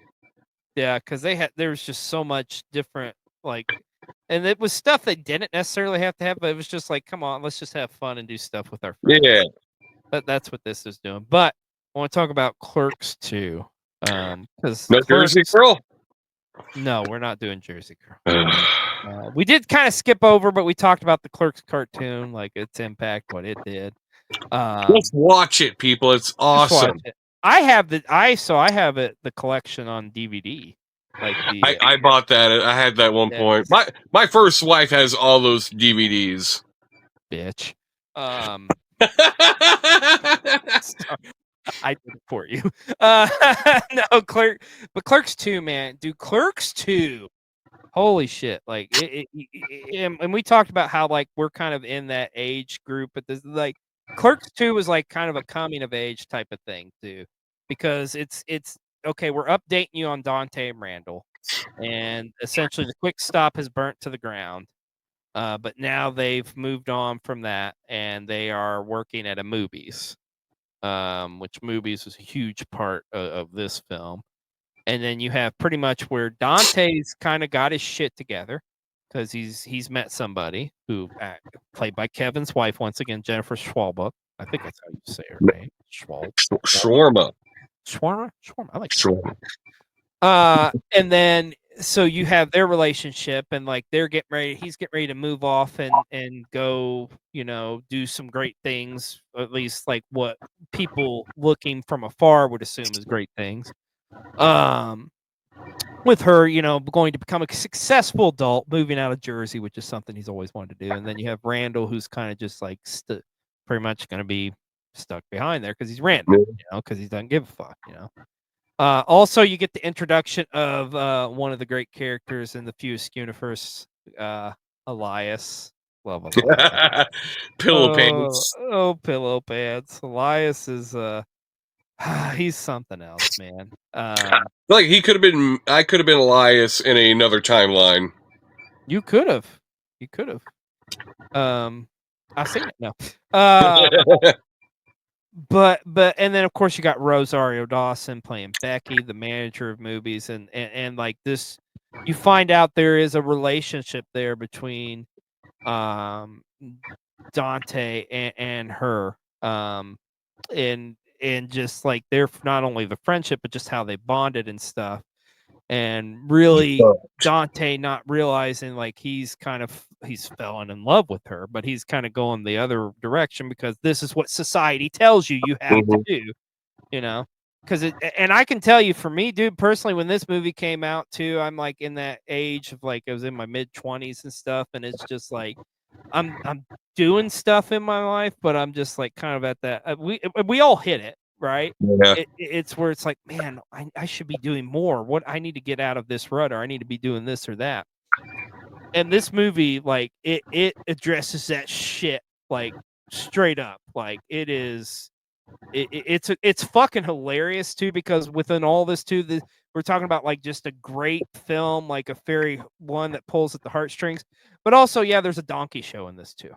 Yeah, because there was just so much different, like, and it was stuff they didn't necessarily have to have, but it was just like, come on, let's just have fun and do stuff with our friends. Yeah, that's what this is doing. But I want to talk about Clerks 2. Because no Jersey Girl. No, we're not doing Jersey Girl. We did kind of skip over, but we talked about the Clerks cartoon, like its impact, what it did. Let's watch it, people. It's awesome. It. I have the collection on DVD. Like I bought that. I had that one point. My first wife has all those DVDs. Bitch. I did it for you. No, Clerks 2, man. Dude, Clerks 2. Holy shit. Like and we talked about how like we're kind of in that age group, but this like Clerks 2 was like kind of a coming of age type of thing too. Because it's okay, we're updating you on Dante and Randall. And essentially the quick stop has burnt to the ground. But now they've moved on from that and they are working at a movies. Which movies was a huge part of this film. And then you have pretty much where Dante's kind of got his shit together because he's met somebody who played by Kevin's wife once again, Jennifer Schwalbuck. I think that's how you say her name. Shawarma. Shawarma. I like shawarma. And then so you have their relationship and like they're getting ready. He's getting ready to move off and go, do some great things. At least like what people looking from afar would assume is great things. With her, going to become a successful adult, moving out of Jersey, which is something he's always wanted to do. And then you have Randall, who's kind of just like pretty much going to be stuck behind there because he's Randall, because he doesn't give a fuck, Also, you get the introduction of one of the great characters in the View Askewnuverse, Elias. Love Elias. Pillow pants. Oh, pillow pants. Elias is he's something else, man. Like I could have been Elias in another timeline. You could have. I've seen it now. But and then of course you got Rosario Dawson playing Becky, the manager of movies, and like this, you find out there is a relationship there between Dante and her, and just like they're not only the friendship but just how they bonded and stuff. And really Dante not realizing like he's fallen in love with her, but he's kind of going the other direction because this is what society tells you have to do, because and I can tell you for me, dude, personally, when this movie came out too, I'm like in that age of like I was in my mid-20s and stuff, and it's just like I'm doing stuff in my life, but I'm just like kind of at that we all hit it. Right. Yeah. It's where it's like, man, I should be doing more. What I need to get out of this rut, or I need to be doing this or that. And this movie, like it addresses that shit like straight up. Like it's fucking hilarious too, because within all this too, we're talking about like just a great film, like a very one that pulls at the heartstrings. But also, yeah, there's a donkey show in this too.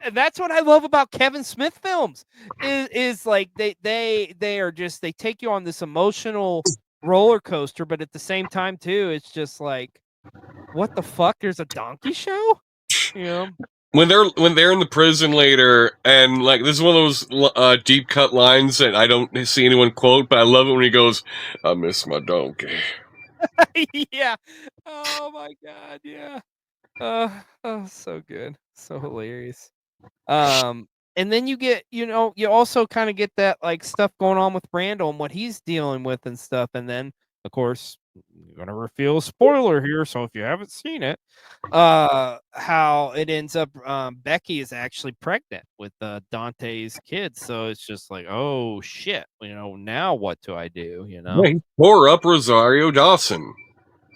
And that's what I love about Kevin Smith films is like they are just, they take you on this emotional roller coaster, but at the same time too, it's just like, what the fuck? There's a donkey show, you know? When they're in the prison later, and like this is one of those deep cut lines that I don't see anyone quote, but I love it when he goes, "I miss my donkey." Yeah. Oh my god. Yeah. Oh, so good, so hilarious. Um, and then you get, you also kind of get that like stuff going on with Randall and what he's dealing with and stuff. And then, of course, I'm gonna reveal a spoiler here, so if you haven't seen it, how it ends up, Becky is actually pregnant with Dante's kids. So it's just like, oh shit, now what do I do? Yeah, he tore up Rosario Dawson.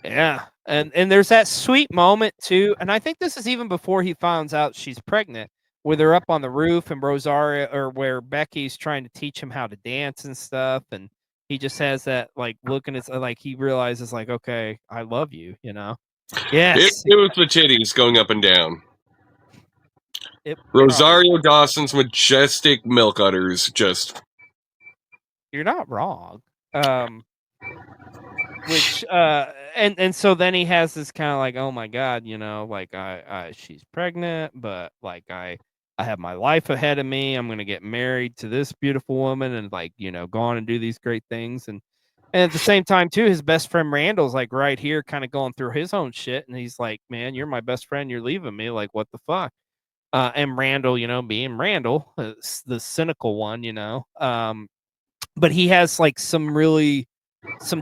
Yeah, and there's that sweet moment too, and I think this is even before he finds out she's pregnant, where they're up on the roof and Rosario, or where Becky's trying to teach him how to dance and stuff, and he just has that like look in his, like he realizes like, okay, I love you, Yes, It was the titties going up and down. it probably. Rosario Dawson's majestic milk udders just. You're not wrong. Which and so then he has this kind of like, oh my god, like I she's pregnant, but like I have my life ahead of me. I'm gonna get married to this beautiful woman and like, go on and do these great things. And at the same time too, his best friend Randall's like right here kind of going through his own shit, and he's like, man, you're my best friend, you're leaving me, like what the fuck. And Randall, being Randall, the cynical one, but he has like some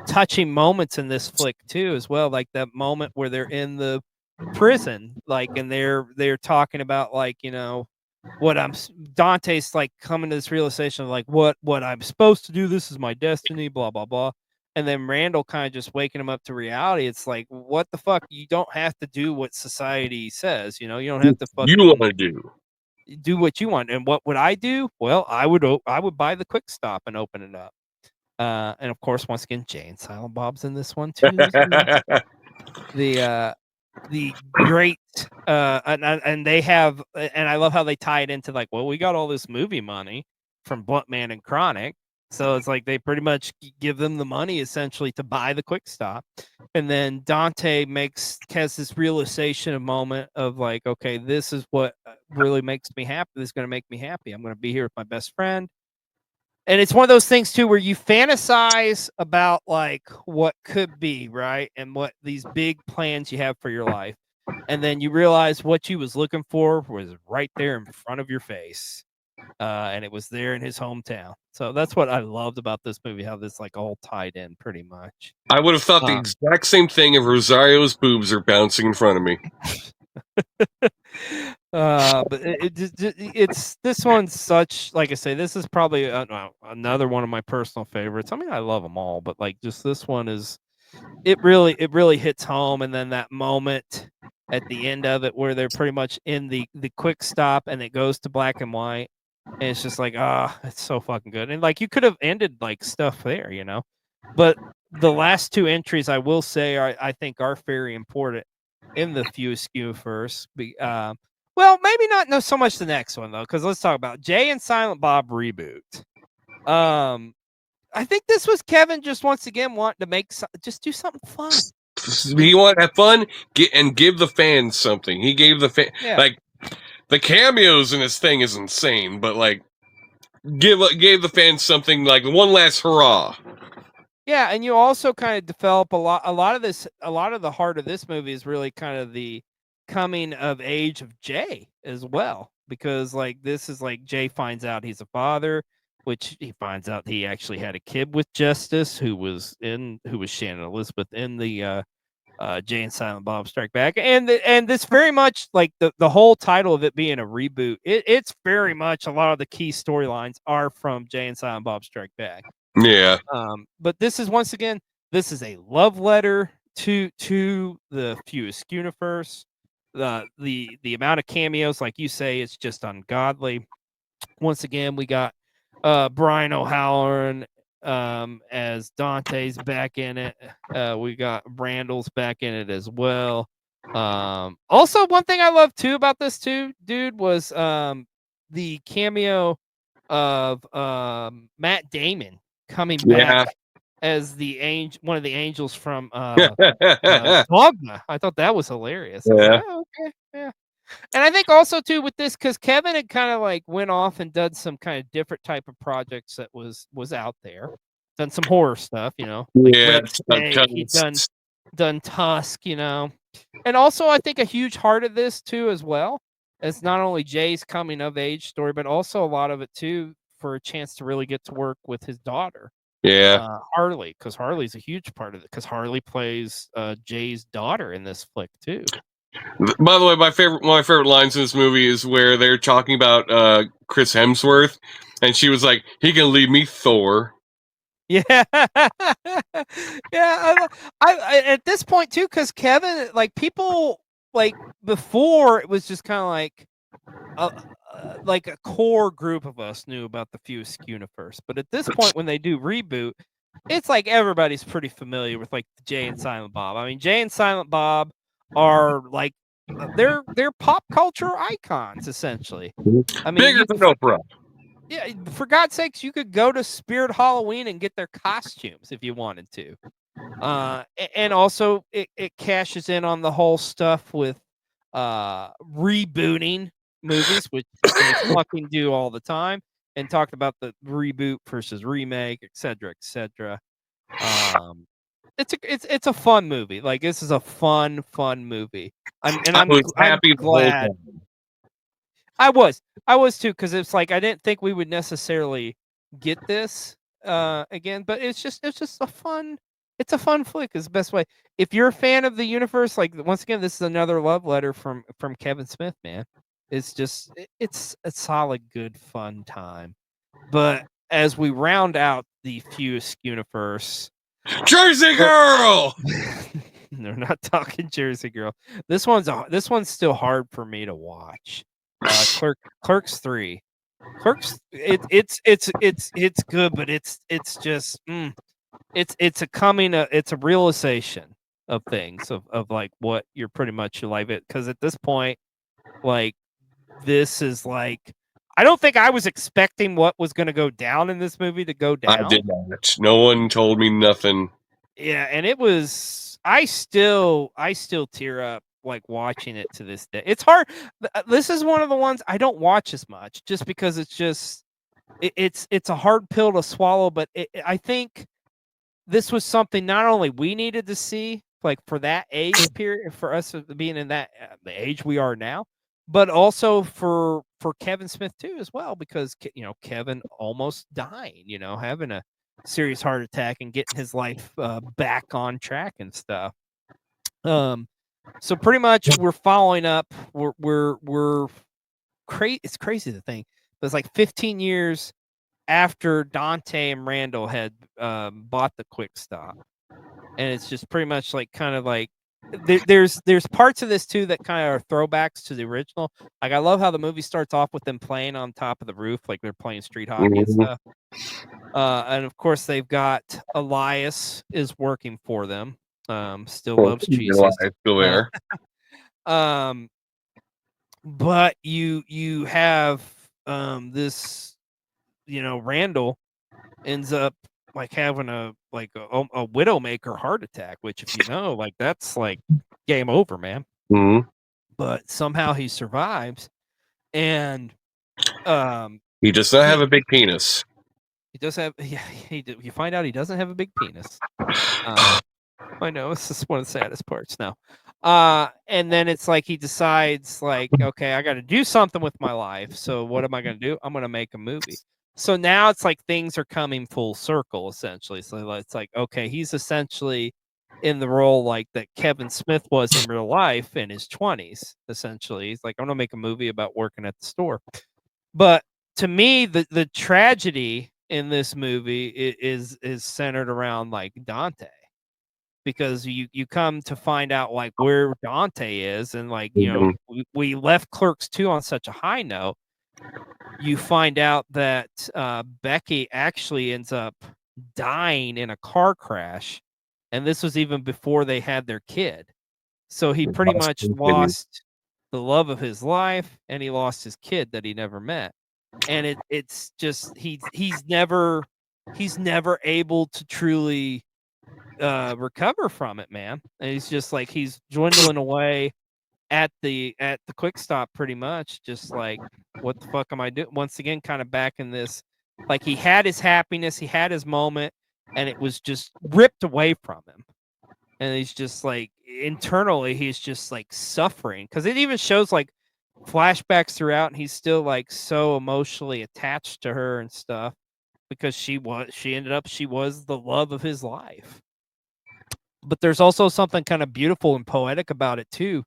touching moments in this flick too, as well. Like that moment where they're in the prison, like, and they're talking about like, what Dante's like coming to this realization of like what I'm supposed to do. This is my destiny, blah blah blah. And then Randall kind of just waking him up to reality. It's like, what the fuck? You don't have to do what society says. You don't have to You fucking want to do what you want. And what would I do? Well, I would buy the quick stop and open it up. And of course, once again, Jay and Silent Bob's in this one too. do. The great and they have, and I love how they tie it into like, well, we got all this movie money from Blunt Man and Chronic, so it's like they pretty much give them the money essentially to buy the quick stop. And then Dante has this realization of moment of like, okay, this is what really makes me happy. This is going to make me happy. I'm going to be here with my best friend. And it's one of those things too where you fantasize about like what could be, right? And what these big plans you have for your life. And then you realize what you was looking for was right there in front of your face. And it was there in his hometown. So that's what I loved about this movie, how this like all tied in pretty much. I would have thought the Um, exact same thing if Rosario's boobs are bouncing in front of me. but it's this one's such, like I say, this is probably another one of my personal favorites. I mean, I love them all, but like just this one is, it really hits home. And then that moment at the end of it where they're pretty much in the quick stop and it goes to black and white, and it's just like, it's so fucking good. And like you could have ended like stuff there, but the last two entries I will say I think are very important in the View Askewnuverse. Well, maybe not no so much the next one though, because let's talk about Jay and Silent Bob reboot. I think this was Kevin just once again wanting to just do something fun. He want to have fun, give the fans something. He gave the Yeah. like the cameos in this thing is insane, but like gave the fans something, like one last hurrah. Yeah, and you also kind of develop a lot of the heart of this movie is really kind of the coming of age of Jay as well, because like this is like Jay finds out he's a father, which he finds out he actually had a kid with Justice, who was Shannon Elizabeth in the Jay and Silent Bob Strike Back, and this very much like the whole title of it being a reboot. It's very much a lot of the key storylines are from Jay and Silent Bob Strike Back. Yeah. But this is once again, this is a love letter to the View Askewnuverse. The amount of cameos, like you say, it's just ungodly. Once again, we got Brian O'Halloran as Dante's back in it. We got Randall's back in it as well. Also, one thing I love too about this dude, was the cameo of Matt Damon coming back as one of the angels from Dogma. I thought that was hilarious. I was like, oh, okay, yeah. And I think also too with this, because Kevin had kind of like went off and done some kind of different type of projects that was out there, done some horror stuff, like Yeah, Red Snake. He'd done Tusk, and also I think a huge heart of this too as well. It's not only Jay's coming of age story, but also a lot of it too for a chance to really get to work with his daughter. yeah. Harley, because Harley's a huge part of it, because Harley plays Jay's daughter in this flick too. By the way, one of my favorite lines in this movie is where they're talking about Chris Hemsworth, and she was like, "He can leave me Thor." Yeah, yeah. I at this point too, because Kevin, like people, like before, it was just kind of like a core group of us knew about the View Askewnuverse, but at this point, when they do reboot, it's like everybody's pretty familiar with like Jay and Silent Bob. I mean, Jay and Silent Bob are like they're pop culture icons essentially. I mean, Bigger than Oprah. yeah, for God's sakes, you could go to Spirit Halloween and get their costumes if you wanted to. And also it cashes in on the whole stuff with rebooting movies, which they fucking do all the time, and talked about the reboot versus remake, etc., etc. It's a fun movie. Like this is a fun movie. I'm happy the whole glad. time. I was too, because it's like I didn't think we would necessarily get this again, but it's just a fun flick is the best way. If you're a fan of the universe, like once again, this is another love letter from Kevin Smith, man. It's just it's a solid, good, fun time. But as we round out the View Askewnuverse, Jersey Girl. they're not talking Jersey Girl. This one's still hard for me to watch. Clerks 3. Clerks it's good, but it's just it's a realization of things of like what you're pretty much your life, because at this point, like this is like I don't think I was expecting what was going to go down in this movie to go down. I did not. No one told me nothing. Yeah, and it was I still tear up like watching it to this day. It's hard. This is one of the ones I don't watch as much just because it's a hard pill to swallow, but I think this was something not only we needed to see, like for that age period, for us being in that the age we are now, but also for Kevin Smith too as well, because Kevin almost dying, having a serious heart attack and getting his life back on track and stuff. So pretty much we're following up. We're crazy. It's crazy to think, but it's like 15 years after Dante and Randall had bought the Quick Stop, and it's just pretty much like kind of like there's parts of this too that kind of are throwbacks to the original. Like I love how the movie starts off with them playing on top of the roof, like they're playing street hockey and stuff. And of course they've got Elias is working for them. Still loves Jesus. Still there. But you have this, Randall ends up like having a widowmaker heart attack, which if you know, like that's like game over, man. Mm-hmm. But somehow he survives, and he does not have a big penis. He does have, yeah. You find out he doesn't have a big penis. I know it's just one of the saddest parts now. And then it's like he decides, like, okay, I got to do something with my life. So what am I going to do? I'm going to make a movie. So now it's like things are coming full circle, essentially. So it's like, okay, he's essentially in the role like that Kevin Smith was in real life in his 20s, essentially. He's like, I'm going to make a movie about working at the store. But to me, the tragedy in this movie is centered around like Dante, because you come to find out like where Dante is, and like we left Clerks 2 on such a high note. You find out that Becky actually ends up dying in a car crash, and this was even before they had their kid. So he pretty much lost the love of his life, and he lost his kid that he never met. And it's just he's never he's never able to truly recover from it, man. And he's just like he's dwindling away at the quick stop pretty much, just like, what the fuck am I doing? Once again, kind of back in this, like, he had his happiness, he had his moment, and it was just ripped away from him. And he's just like, internally, he's just like suffering, because it even shows like flashbacks throughout, and he's still like so emotionally attached to her and stuff, because she was the love of his life. But there's also something kind of beautiful and poetic about it too,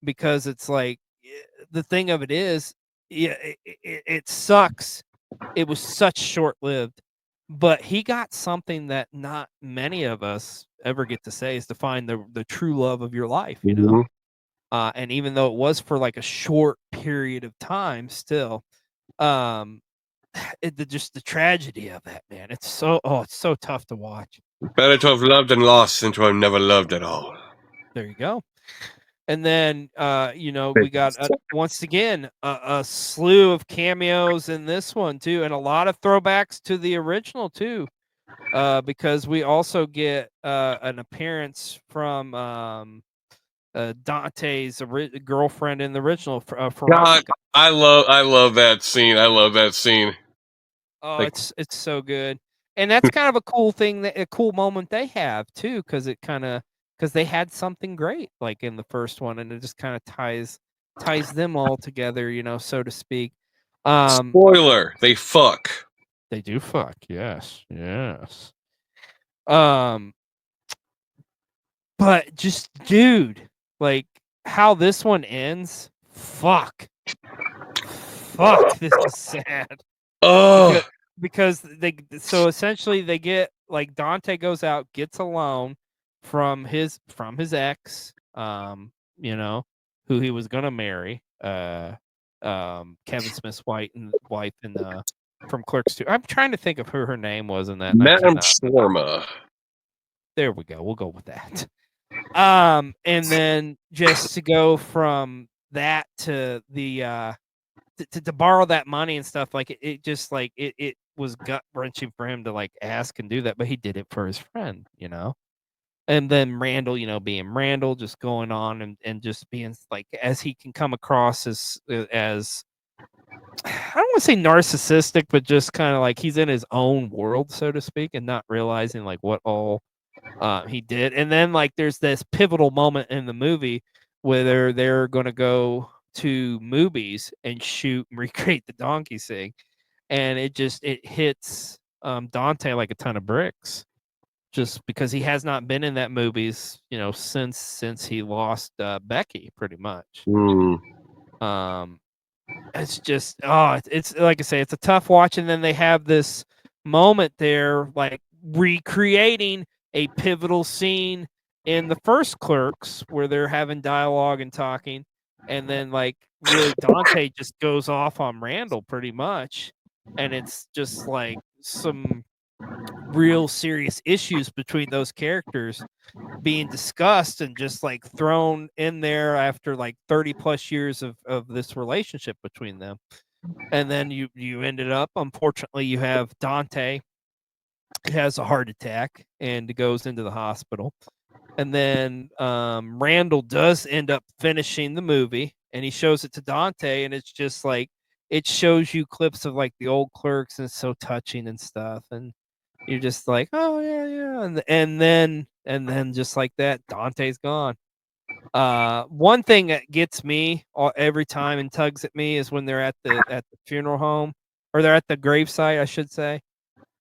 because it's like, the thing of it is, yeah, it sucks. It was such short-lived, but he got something that not many of us ever get to say, is to find the true love of your life, you know? And even though it was for like a short period of time, still, um, just the tragedy of that, man. It's so tough to watch. Better to have loved and lost than to have never loved at all. There you go. And then, we got once again a slew of cameos in this one too, and a lot of throwbacks to the original too, because we also get an appearance from Dante's girlfriend in the original, God, Veronica. I love that scene. I love that scene. Oh, Like, it's so good, and that's kind of a cool thing, a cool moment they have too, because they had something great like in the first one, and it just kind of ties them all together, so to speak. spoiler, they fuck. They do fuck, yes, yes. Um, but just, dude, like, how this one ends, fuck, this is sad. Oh, Because essentially they get, like, Dante goes out, gets a loan from his ex, who he was gonna marry, Kevin Smith's wife in from Clerks 2. I'm trying to think of who her name was in that, and I Madame cannot. Shawarma. There we go. We'll go with that. And then just to go from that to the to borrow that money and stuff, like, it just like it was gut wrenching for him to like ask and do that, but he did it for his friend. And then Randall, being Randall, just going on and just being like, as he can come across as I don't want to say narcissistic, but just kind of like he's in his own world, so to speak, and not realizing like what all he did. And then like there's this pivotal moment in the movie where they're going to go to movies and shoot and recreate the donkey sing, and it hits Dante like a ton of bricks, just because he has not been in that movies, since he lost Becky, pretty much. Mm. It's just, it's like I say, it's a tough watch. And then they have this moment there, like recreating a pivotal scene in the first Clerks, where they're having dialogue and talking, and then like really Dante just goes off on Randall pretty much, and it's just like some real serious issues between those characters being discussed and just like thrown in there after like 30 plus years of this relationship between them. And then you ended up, unfortunately, you have Dante has a heart attack and goes into the hospital. And then Randall does end up finishing the movie, and he shows it to Dante, and it's just like, it shows you clips of like the old Clerks, and it's so touching and stuff. And you're just like, oh yeah, yeah. And then just like that, Dante's gone. One thing that gets me every time and tugs at me is when they're at the funeral home, or they're at the gravesite, I should say.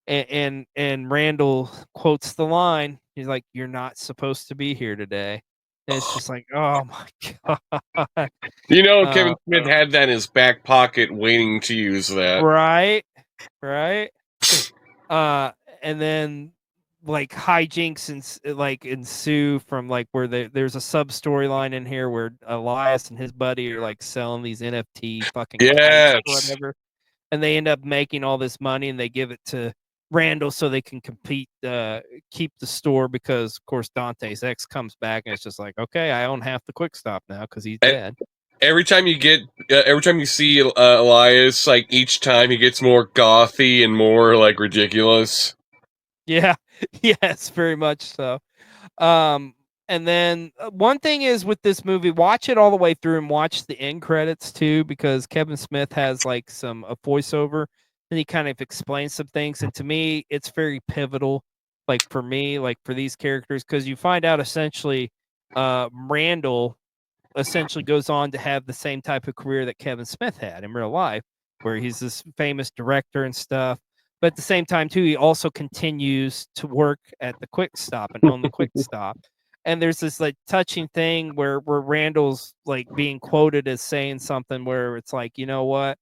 And Randall quotes the line. He's like, "You're not supposed to be here today." And it's just like, oh my god. Kevin Smith had that in his back pocket waiting to use that. Right, right. And then like hijinks and like ensue from like where there's a sub storyline in here where Elias and his buddy are like selling these NFT fucking kites or Yes. whatever, and they end up making all this money, and they give it to Randall so they can keep the store, because of course Dante's ex comes back, and it's just like, okay, I own half the Quick Stop now because he's dead. Every time you see Elias, like each time he gets more gothy and more like ridiculous. Yeah. Yes, very much so. Um, and then one thing is with this movie, watch it all the way through and watch the end credits too, because Kevin Smith has like a voiceover and he kind of explains some things. And to me, it's very pivotal, like for me, like for these characters, because you find out essentially, Randall essentially goes on to have the same type of career that Kevin Smith had in real life, where he's this famous director and stuff. But at the same time, too, he also continues to work at the Quick Stop and own the Quick Stop. And there's this like touching thing where Randall's like being quoted as saying something where it's like, you know what?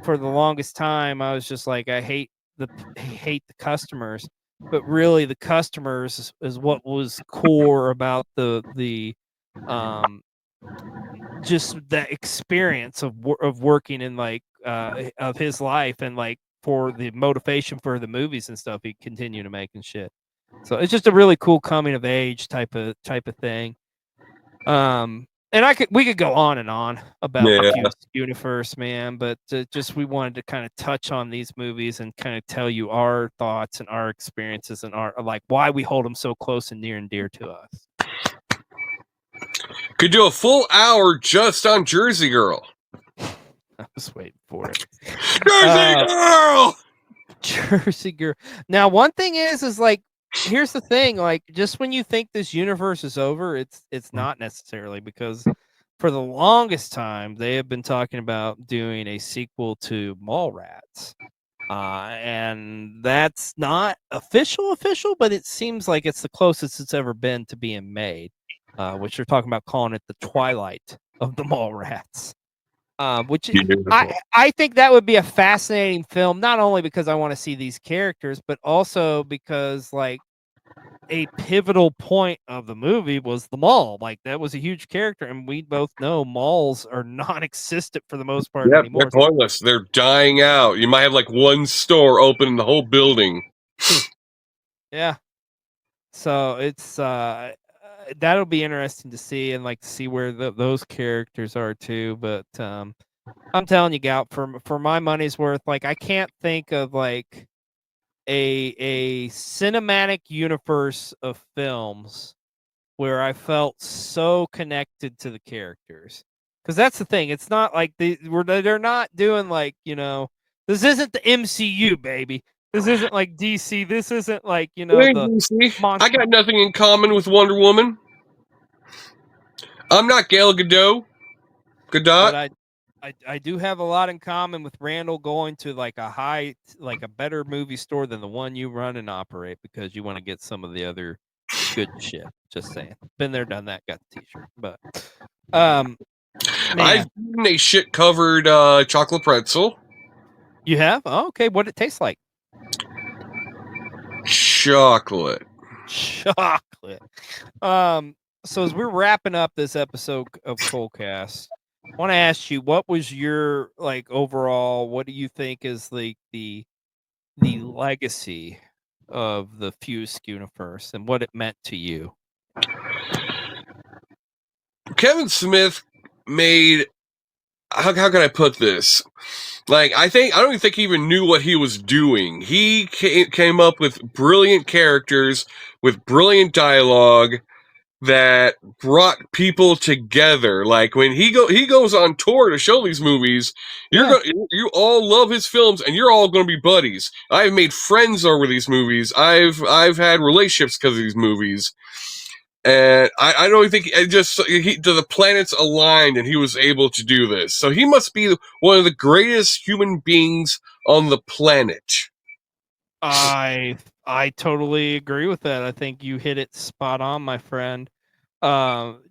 For the longest time, I was just like, I hate the customers, but really the customers is what was core about the um just the experience of working in like of his life and like for the motivation for the movies and stuff he continued to make and shit. So it's just a really cool coming of age type of thing. And we could go on and on about the Yeah. View Askewnuverse, man, but just we wanted to kind of touch on these movies and kind of tell you our thoughts and our experiences and our like why we hold them so close and near and dear to us. Could do a full hour just on Jersey Girl. I was waiting for it. Jersey Girl! Jersey Girl. Now, one thing is like, here's the thing. Like, just when you think this universe is over, it's not necessarily, because for the longest time they have been talking about doing a sequel to Mallrats, and that's not official, but it seems like it's the closest it's ever been to being made. Which they're talking about calling it the Twilight of the Mallrats. Which Beautiful. I think that would be a fascinating film, not only because I want to see these characters, but also because like a pivotal point of the movie was the mall. Like that was a huge character, and we both know malls are non-existent for the most part Yep, they're anymore. pointless. They're dying out. You might have like one store open in the whole building. Yeah. So it's that'll be interesting to see and like see where those characters are too. But I'm telling you, Gout, for my money's worth, like I can't think of like a cinematic universe of films where I felt so connected to the characters. Because that's the thing. It's not like they're not doing like, this isn't the MCU, baby. This isn't like DC. This isn't like, Hey, the DC, I monster. got nothing in common with Wonder Woman. I'm not Gal Gadot. Gadot. But I do have a lot in common with Randall going to like a better movie store than the one you run and operate, because you want to get some of the other good shit. Just saying. Been there, done that, got the t-shirt. But I've man, eaten a shit covered chocolate pretzel. you have? Oh, okay. What it tastes like? Chocolate. Chocolate. Um, so as we're wrapping up this episode of Colecast, I want to ask you, what was your like overall, what do you think is the legacy of the View Askewnuverse and what it meant to you? Kevin Smith made. How can I put this? Like, I don't even think he even knew what he was doing. He came up with brilliant characters with brilliant dialogue that brought people together. Like when he goes on tour to show these movies, Yeah. you all love his films and you're all going to be buddies. I've made friends over these movies. I've had relationships because of these movies. And I don't think the planets aligned and he was able to do this. So he must be one of the greatest human beings on the planet. I totally agree with that. I think you hit it spot on, my friend.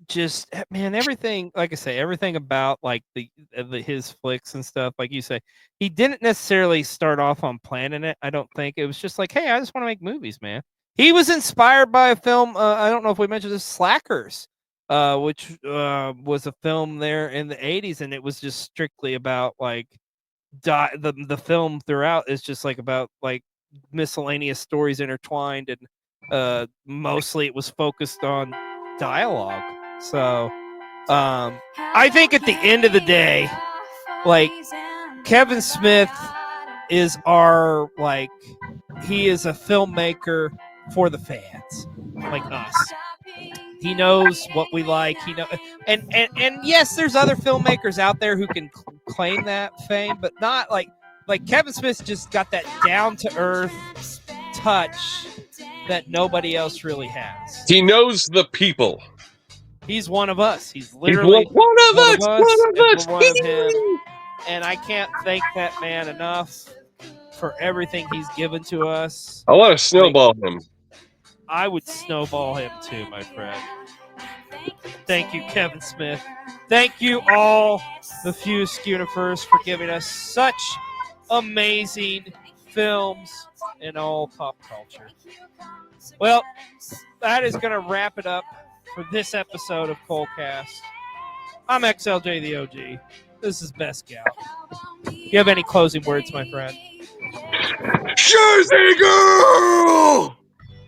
Just man, everything, like I say, everything about like his flicks and stuff, like you say, he didn't necessarily start off on planning it. I don't think it was just like, hey, I just want to make movies, man. He was inspired by a film. I don't know if we mentioned this, Slackers, which was a film there in the '80s, and it was just strictly about like the film throughout is just like about like miscellaneous stories intertwined, and mostly it was focused on dialogue. So I think at the end of the day, like Kevin Smith is our like he is a filmmaker for the fans, like us. He knows what we like. He know, and yes, there's other filmmakers out there who can claim that fame, but not like Kevin Smith just got that down to earth touch that nobody else really has. He knows the people. He's one of us. He's literally one of us. and we're one of him. And I can't thank that man enough for everything he's given to us. I want to snowball him. I would snowball him too, my friend. Thank you, Kevin Smith. Thank you all, the View Askewnuverse, for giving us such amazing films in all pop culture. Well, that is going to wrap it up for this episode of Colecast. I'm XLJ the OG. This is Best Gout. You have any closing words, my friend? Jersey girl!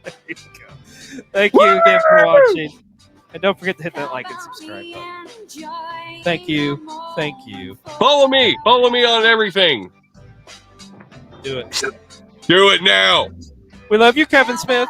There you go. Thank you again for watching. And don't forget to hit that like and subscribe button. Thank you. Thank you. Follow me. Follow me on everything. Do it. Do it now. We love you, Kevin Smith.